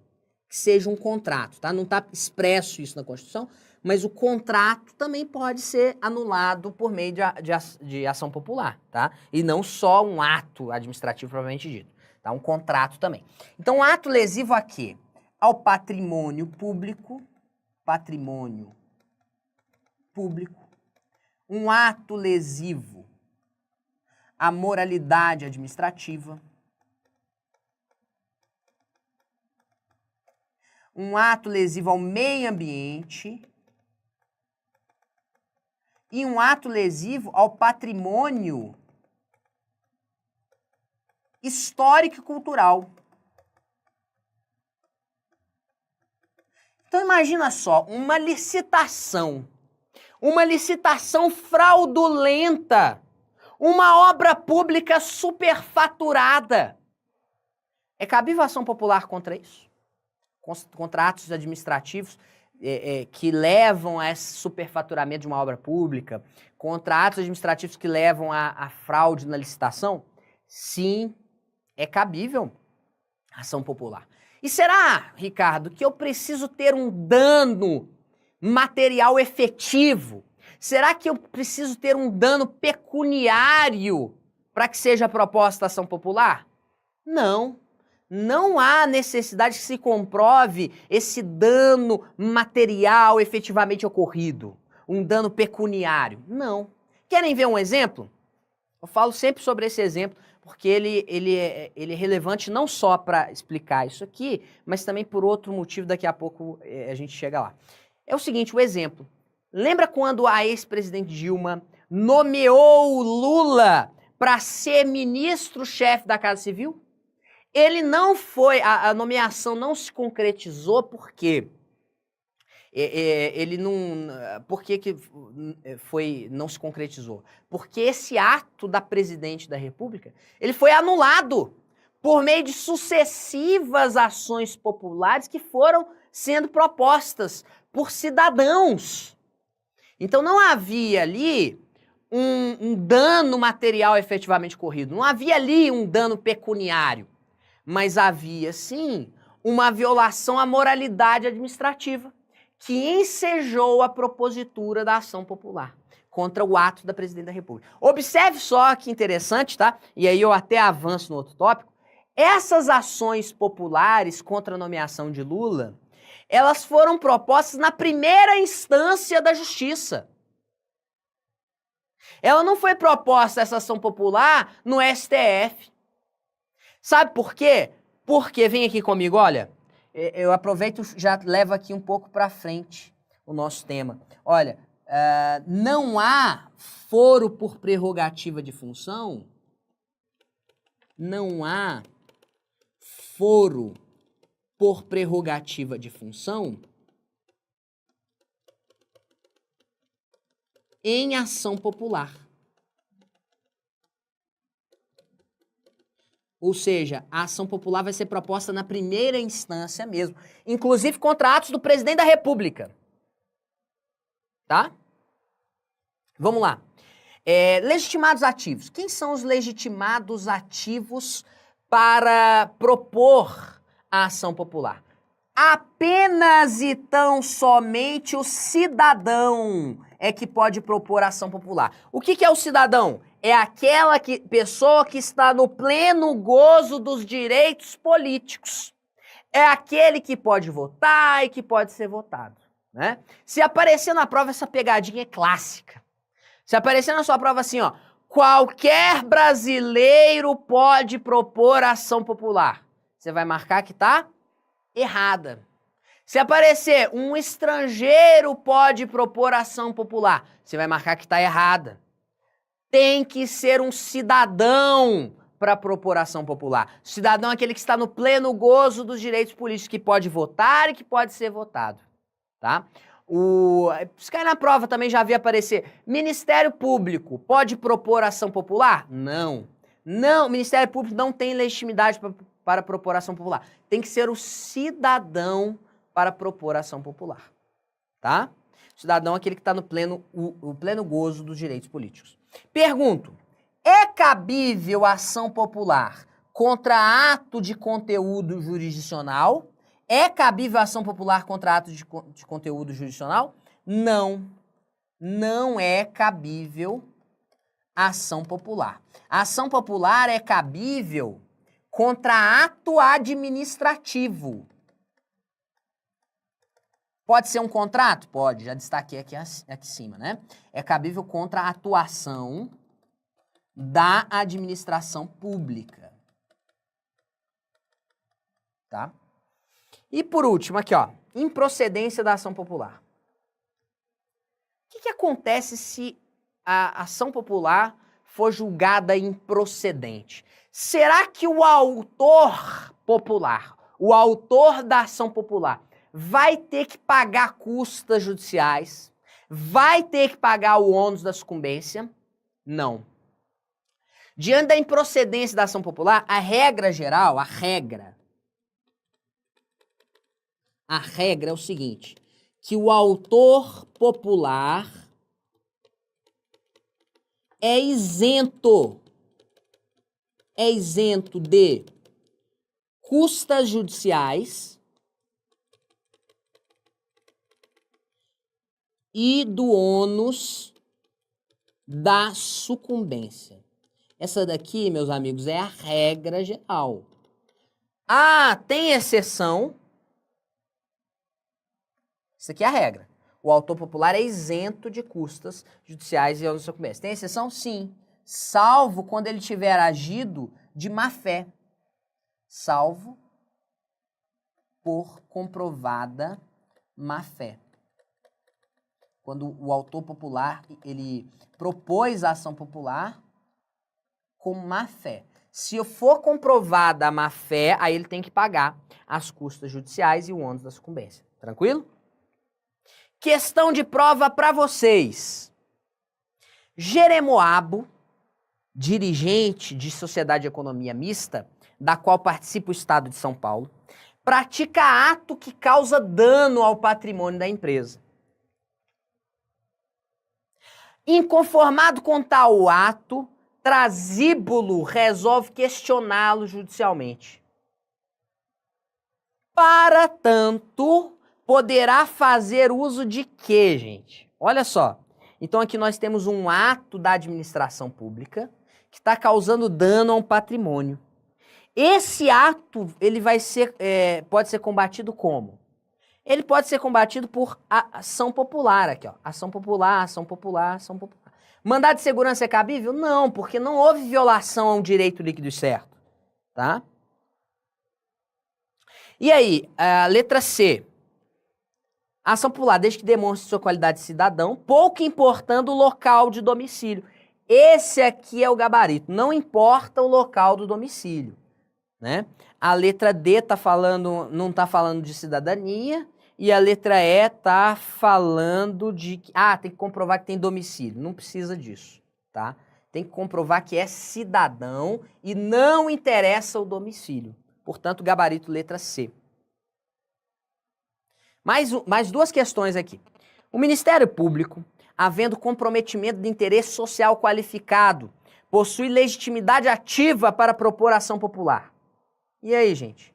[SPEAKER 1] que seja um contrato, tá? Não está expresso isso na Constituição, mas o contrato também pode ser anulado por meio de ação popular, tá? E não só um ato administrativo propriamente dito, tá? Um contrato também. Então, um ato lesivo a quê? Ao patrimônio público, um ato lesivo à moralidade administrativa, um ato lesivo ao meio ambiente e um ato lesivo ao patrimônio histórico e cultural. Então imagina só, uma licitação fraudulenta, uma obra pública superfaturada. É cabível ação popular contra isso? Contra atos administrativos que levam a esse superfaturamento de uma obra pública, contra atos administrativos que levam a fraude na licitação? Sim, é cabível ação popular. E será, Ricardo, que eu preciso ter um dano material efetivo? Será que eu preciso ter um dano pecuniário para que seja proposta a ação popular? Não. Não há necessidade que se comprove esse dano material efetivamente ocorrido, um dano pecuniário. Não. Querem ver um exemplo? Eu falo sempre sobre esse exemplo, porque ele é relevante não só para explicar isso aqui, mas também por outro motivo, daqui a pouco a gente chega lá. É o seguinte, o exemplo. Lembra quando a ex-presidente Dilma nomeou o Lula para ser ministro-chefe da Casa Civil? Ele não foi, a nomeação não se concretizou por quê? Por que não se concretizou? Porque esse ato da presidente da República, ele foi anulado por meio de sucessivas ações populares que foram sendo propostas por cidadãos. Então não havia ali um dano material efetivamente ocorrido, não havia ali um dano pecuniário. Mas havia, sim, uma violação à moralidade administrativa que ensejou a propositura da ação popular contra o ato da presidente da República. Observe só que interessante, tá? E aí eu até avanço no outro tópico. Essas ações populares contra a nomeação de Lula, elas foram propostas na primeira instância da justiça. Ela não foi proposta, essa ação popular, no STF. Sabe por quê? Porque, vem aqui comigo, olha, eu aproveito e já levo aqui um pouco para frente o nosso tema. Olha, não há foro por prerrogativa de função, não há foro por prerrogativa de função em ação popular. Ou seja, a ação popular vai ser proposta na primeira instância mesmo, inclusive contra atos do presidente da República. Tá? Vamos lá. Legitimados ativos. Quem são os legitimados ativos para propor a ação popular? Apenas e tão somente o cidadão é que pode propor ação popular. O que é o cidadão? É aquela pessoa que está no pleno gozo dos direitos políticos. É aquele que pode votar e que pode ser votado, né? Se aparecer na prova, essa pegadinha é clássica. Se aparecer na sua prova assim, ó, qualquer brasileiro pode propor ação popular, você vai marcar que tá errada. Se aparecer um estrangeiro pode propor ação popular, você vai marcar que tá errada. Tem que ser um cidadão para propor ação popular. Cidadão é aquele que está no pleno gozo dos direitos políticos, que pode votar e que pode ser votado, tá? Se cair na prova também já havia aparecer. Ministério Público pode propor ação popular? Não. Não, o Ministério Público não tem legitimidade para propor ação popular. Tem que ser o cidadão para propor ação popular, tá? Cidadão é aquele que está no pleno gozo dos direitos políticos. Pergunto, é cabível ação popular contra ato de conteúdo jurisdicional? É cabível ação popular contra ato de conteúdo jurisdicional? Não. Não é cabível ação popular. A ação popular é cabível contra ato administrativo. Pode ser um contrato? Pode, já destaquei aqui acima, né? É cabível contra a atuação da administração pública. Tá? E por último, aqui, ó, improcedência da ação popular. O que acontece se a ação popular for julgada improcedente? Será que o autor popular, o autor da ação popular, vai ter que pagar custas judiciais? Vai ter que pagar o ônus da sucumbência? Não. Diante da improcedência da ação popular, a regra geral, a regra é o seguinte, que o autor popular é isento de custas judiciais e do ônus da sucumbência. Essa daqui, meus amigos, é a regra geral. Ah, tem exceção. Isso aqui é a regra. O autor popular é isento de custas judiciais e ônus da sucumbência. Tem exceção? Sim. Salvo quando ele tiver agido de má fé. Salvo por comprovada má fé. Quando o autor popular, ele propôs a ação popular com má fé. Se for comprovada a má fé, aí ele tem que pagar as custas judiciais e o ônus da sucumbência. Tranquilo? Questão de prova para vocês. Jeremoabo, dirigente de sociedade de economia mista, da qual participa o Estado de São Paulo, pratica ato que causa dano ao patrimônio da empresa. Inconformado com tal ato, Trasíbulo resolve questioná-lo judicialmente. Para tanto, poderá fazer uso de quê, gente? Olha só. Então aqui nós temos um ato da administração pública que está causando dano a um patrimônio. Esse ato, ele vai ser, pode ser combatido como? Ele pode ser combatido por ação popular aqui, ó. Ação popular, ação popular, ação popular. Mandado de segurança é cabível? Não, porque não houve violação a um direito líquido e certo, tá? E aí, a letra C. Ação popular, desde que demonstre sua qualidade de cidadão, pouco importando o local de domicílio. Esse aqui é o gabarito, não importa o local do domicílio, né? A letra D tá falando, não está falando de cidadania, e a letra E está falando de... tem que comprovar que tem domicílio. Não precisa disso, tá? Tem que comprovar que é cidadão e não interessa o domicílio. Portanto, gabarito letra C. Mais duas questões aqui. O Ministério Público, havendo comprometimento de interesse social qualificado, possui legitimidade ativa para propor ação popular. E aí, gente?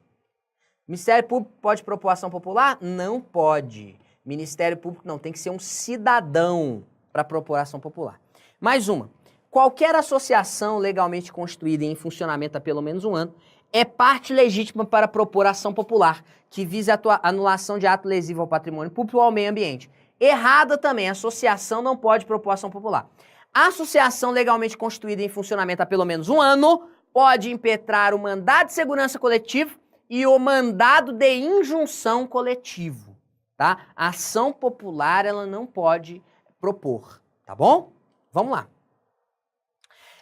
[SPEAKER 1] Ministério Público pode propor ação popular? Não pode. Ministério Público não, tem que ser um cidadão para propor ação popular. Mais uma. Qualquer associação legalmente constituída e em funcionamento há pelo menos um ano é parte legítima para propor ação popular, que vise a anulação de ato lesivo ao patrimônio público ou ao meio ambiente. Errada também, a associação não pode propor ação popular. A associação legalmente constituída e em funcionamento há pelo menos um ano pode impetrar o mandado de segurança coletivo e o mandado de injunção coletivo, tá? A ação popular, ela não pode propor, tá bom? Vamos lá.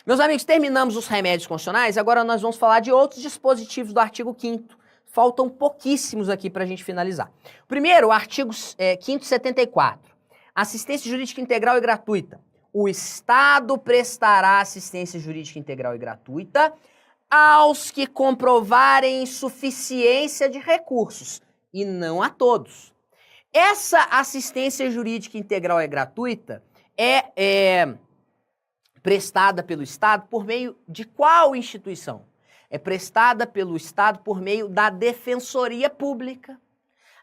[SPEAKER 1] Meus amigos, terminamos os remédios constitucionais, agora nós vamos falar de outros dispositivos do artigo 5º. Faltam pouquíssimos aqui para a gente finalizar. Primeiro, o artigo 5º 74. Assistência jurídica integral e gratuita. O Estado prestará assistência jurídica integral e gratuita aos que comprovarem insuficiência de recursos, e não a todos. Essa assistência jurídica integral e gratuita é prestada pelo Estado por meio de qual instituição? É prestada pelo Estado por meio da Defensoria Pública.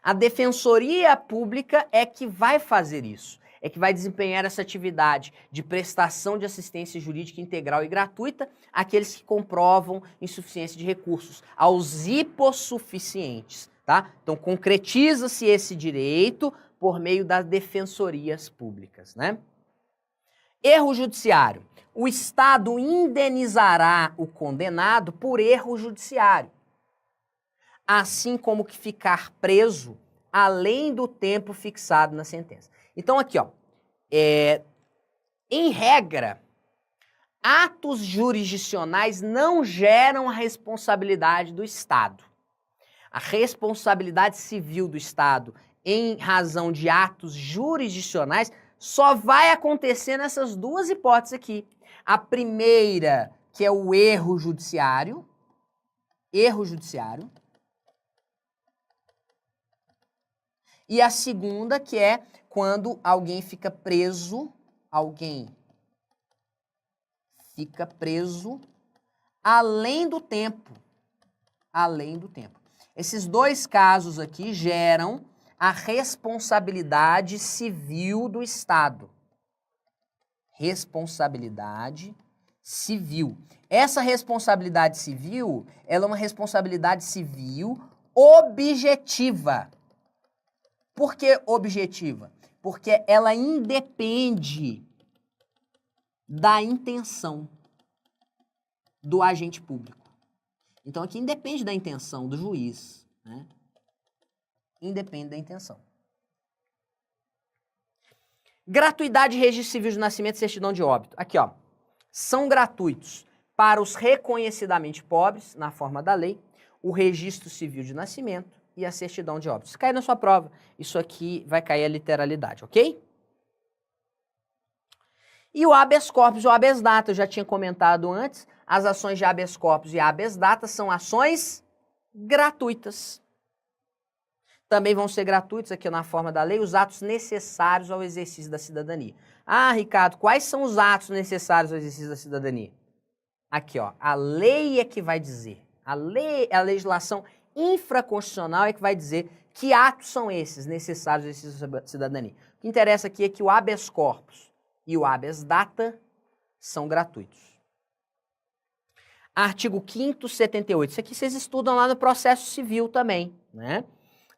[SPEAKER 1] A Defensoria Pública é que vai fazer isso, é que vai desempenhar essa atividade de prestação de assistência jurídica integral e gratuita àqueles que comprovam insuficiência de recursos, aos hipossuficientes, tá? Então, concretiza-se esse direito por meio das defensorias públicas, né? Erro judiciário. O Estado indenizará o condenado por erro judiciário, assim como que ficar preso além do tempo fixado na sentença. Então aqui, ó, em regra, atos jurisdicionais não geram a responsabilidade do Estado. A responsabilidade civil do Estado em razão de atos jurisdicionais só vai acontecer nessas duas hipóteses aqui. A primeira, que é o erro judiciário, e a segunda, que é quando alguém fica preso além do tempo. Esses dois casos aqui geram a responsabilidade civil do Estado. Responsabilidade civil. Essa responsabilidade civil, ela é uma responsabilidade civil objetiva. Por que objetiva? Porque ela independe da intenção do agente público. Então aqui independe da intenção do juiz, né? Independe da intenção. Gratuidade de registro civil de nascimento e certidão de óbito. Aqui, ó. São gratuitos para os reconhecidamente pobres, na forma da lei, o registro civil de nascimento e a certidão de óbito. Se cair na sua prova, isso aqui vai cair a literalidade, ok? E o habeas corpus e o habeas data, eu já tinha comentado antes, as ações de habeas corpus e habeas data são ações gratuitas. Também vão ser gratuitos aqui na forma da lei os atos necessários ao exercício da cidadania. Ah, Ricardo, quais são os atos necessários ao exercício da cidadania? Aqui, ó, a lei é que vai dizer. A legislação infraconstitucional é que vai dizer que atos são esses necessários ao exercício da cidadania. O que interessa aqui é que o habeas corpus e o habeas data são gratuitos. Artigo 5º, 78. Isso aqui vocês estudam lá no processo civil também, né?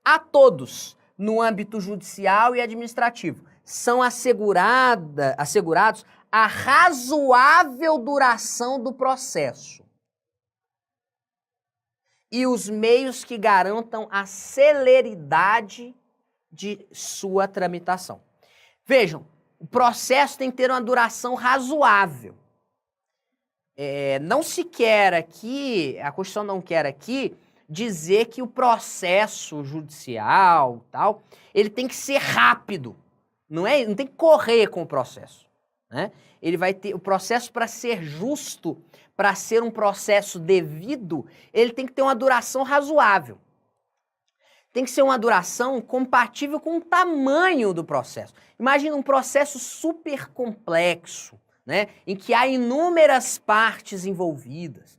[SPEAKER 1] A todos, no âmbito judicial e administrativo, são assegurados a razoável duração do processo e os meios que garantam a celeridade de sua tramitação. Vejam, o processo tem que ter uma duração razoável. Não se quer aqui, a Constituição não quer aqui dizer que o processo judicial, tal, ele tem que ser rápido. Não tem que correr com o processo, né? Ele vai ter o processo, para ser justo, para ser um processo devido, ele tem que ter uma duração razoável. Tem que ser uma duração compatível com o tamanho do processo. Imagina um processo super complexo, né, em que há inúmeras partes envolvidas.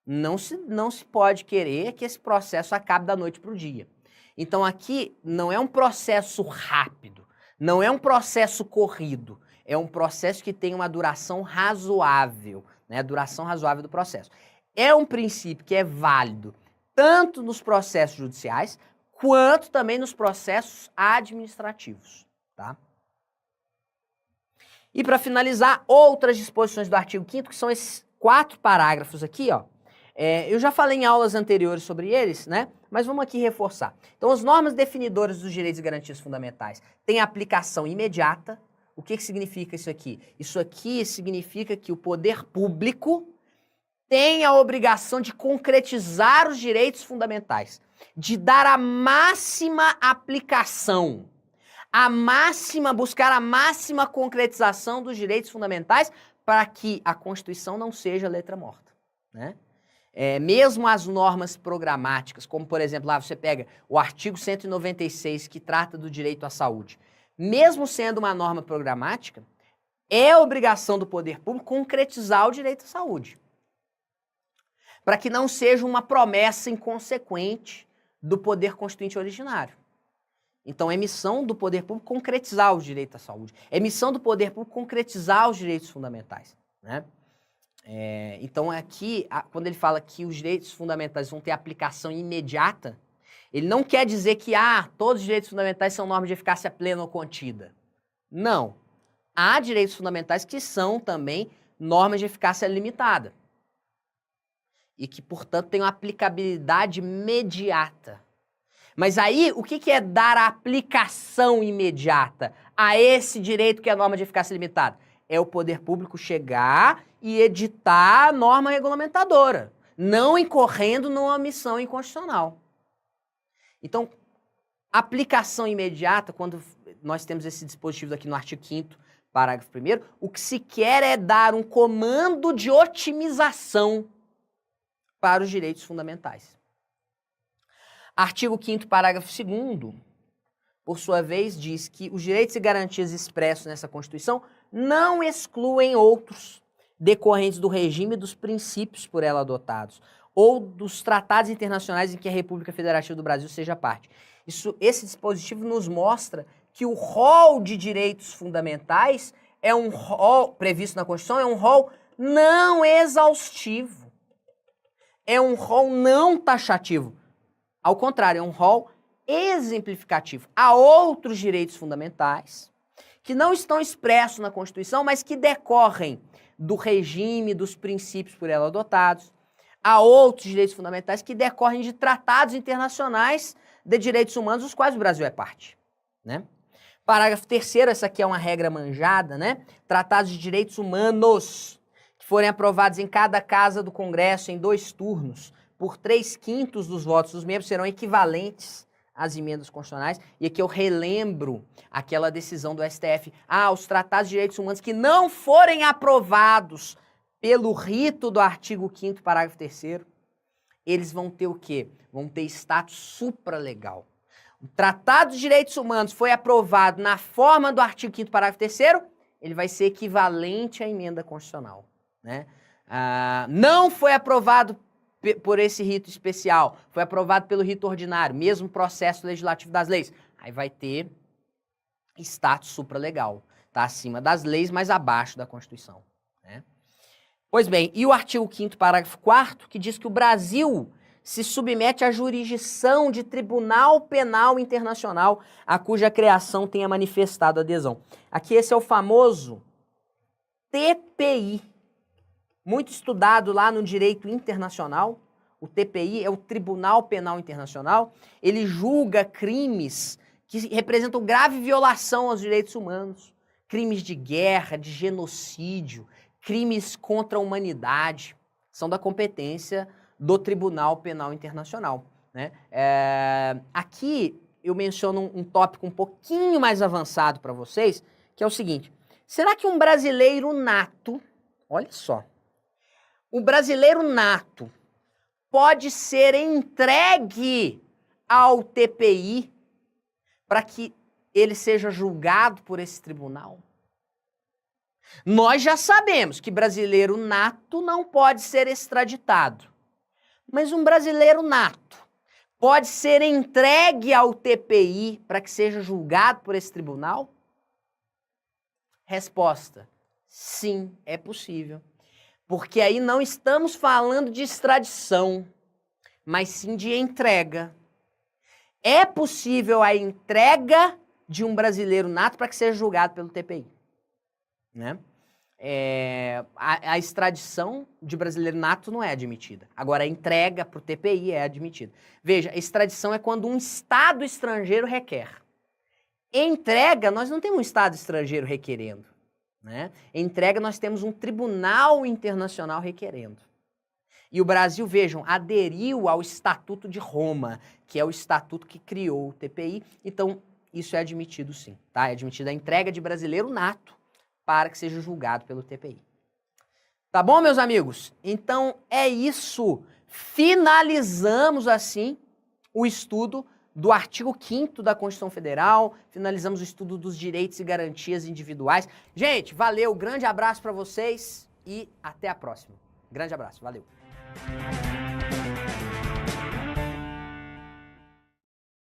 [SPEAKER 1] Não se pode querer que esse processo acabe da noite para o dia. Então aqui não é um processo rápido, não é um processo corrido, é um processo que tem uma duração razoável, né, a duração razoável do processo. É um princípio que é válido tanto nos processos judiciais, quanto também nos processos administrativos, tá? E para finalizar, outras disposições do artigo 5º, que são esses 4 parágrafos aqui, ó. Eu já falei em aulas anteriores sobre eles, né? Mas vamos aqui reforçar. Então, as normas definidoras dos direitos e garantias fundamentais têm aplicação imediata. O que significa isso aqui? Isso aqui significa que o poder público tem a obrigação de concretizar os direitos fundamentais, de dar a máxima aplicação, buscar a máxima concretização dos direitos fundamentais para que a Constituição não seja letra morta, né? Mesmo as normas programáticas, como por exemplo, lá você pega o artigo 196 que trata do direito à saúde, mesmo sendo uma norma programática, é obrigação do poder público concretizar o direito à saúde, para que não seja uma promessa inconsequente do poder constituinte originário. Então, é missão do poder público concretizar o direito à saúde. É missão do poder público concretizar os direitos fundamentais, né? Então, aqui, quando ele fala que os direitos fundamentais vão ter aplicação imediata, ele não quer dizer que todos os direitos fundamentais são normas de eficácia plena ou contida. Não. Há direitos fundamentais que são também normas de eficácia limitada. E que, portanto, têm uma aplicabilidade imediata. Mas aí, o que é dar a aplicação imediata a esse direito que é a norma de eficácia limitada? É o poder público chegar e editar a norma regulamentadora, não incorrendo numa omissão inconstitucional. Então, aplicação imediata, quando nós temos esse dispositivo aqui no artigo 5º, parágrafo 1º, o que se quer é dar um comando de otimização para os direitos fundamentais. Artigo 5º, parágrafo 2º, por sua vez, diz que os direitos e garantias expressos nessa Constituição não excluem outros decorrentes do regime e dos princípios por ela adotados, ou dos tratados internacionais em que a República Federativa do Brasil seja parte. Esse dispositivo nos mostra que o rol de direitos fundamentais é um rol, previsto na Constituição, é um rol não exaustivo. É um rol não taxativo. Ao contrário, é um rol exemplificativo. Há outros direitos fundamentais que não estão expressos na Constituição, mas que decorrem do regime, dos princípios por ela adotados. Há outros direitos fundamentais que decorrem de tratados internacionais de direitos humanos, dos quais o Brasil é parte, né? Parágrafo 3º, essa aqui é uma regra manjada, né? Tratados de direitos humanos que forem aprovados em cada casa do Congresso em 2 turnos, por 3/5 dos votos dos membros, serão equivalentes às emendas constitucionais. E aqui eu relembro aquela decisão do STF. Os tratados de direitos humanos que não forem aprovados pelo rito do artigo 5º, parágrafo 3º, eles vão ter o quê? Vão ter status supralegal. O Tratado de Direitos Humanos foi aprovado na forma do artigo 5º, parágrafo 3º, ele vai ser equivalente à emenda constitucional, né? Não foi aprovado por esse rito especial, foi aprovado pelo rito ordinário, mesmo processo legislativo das leis, aí vai ter status supralegal, tá acima das leis, mas abaixo da Constituição, né? Pois bem, e o artigo 5º, parágrafo 4º, que diz que o Brasil se submete à jurisdição de Tribunal Penal Internacional, a cuja criação tenha manifestado adesão. Aqui esse é o famoso TPI, muito estudado lá no direito internacional. O TPI é o Tribunal Penal Internacional. Ele julga crimes que representam grave violação aos direitos humanos, crimes de guerra, de genocídio, crimes contra a humanidade, são da competência do Tribunal Penal Internacional, né? Aqui eu menciono um tópico um pouquinho mais avançado para vocês, que é o seguinte: será que um brasileiro nato, olha só, o brasileiro nato pode ser entregue ao TPI para que ele seja julgado por esse tribunal? Nós já sabemos que brasileiro nato não pode ser extraditado. Mas um brasileiro nato pode ser entregue ao TPI para que seja julgado por esse tribunal? Resposta: sim, é possível. Porque aí não estamos falando de extradição, mas sim de entrega. É possível a entrega de um brasileiro nato para que seja julgado pelo TPI, né? A extradição de brasileiro nato não é admitida. Agora, a entrega para o TPI é admitida. Veja, a extradição é quando um Estado estrangeiro requer. Entrega, nós não temos um Estado estrangeiro requerendo, né? Entrega, nós temos um tribunal internacional requerendo. E o Brasil, vejam, aderiu ao Estatuto de Roma, que é o estatuto que criou o TPI. Então, isso é admitido sim, tá? É admitida a entrega de brasileiro nato para que seja julgado pelo TPI. Tá bom, meus amigos? Então, é isso. Finalizamos, assim, o estudo do artigo 5º da Constituição Federal, finalizamos o estudo dos direitos e garantias individuais. Gente, valeu, grande abraço para vocês e até a próxima. Grande abraço, valeu.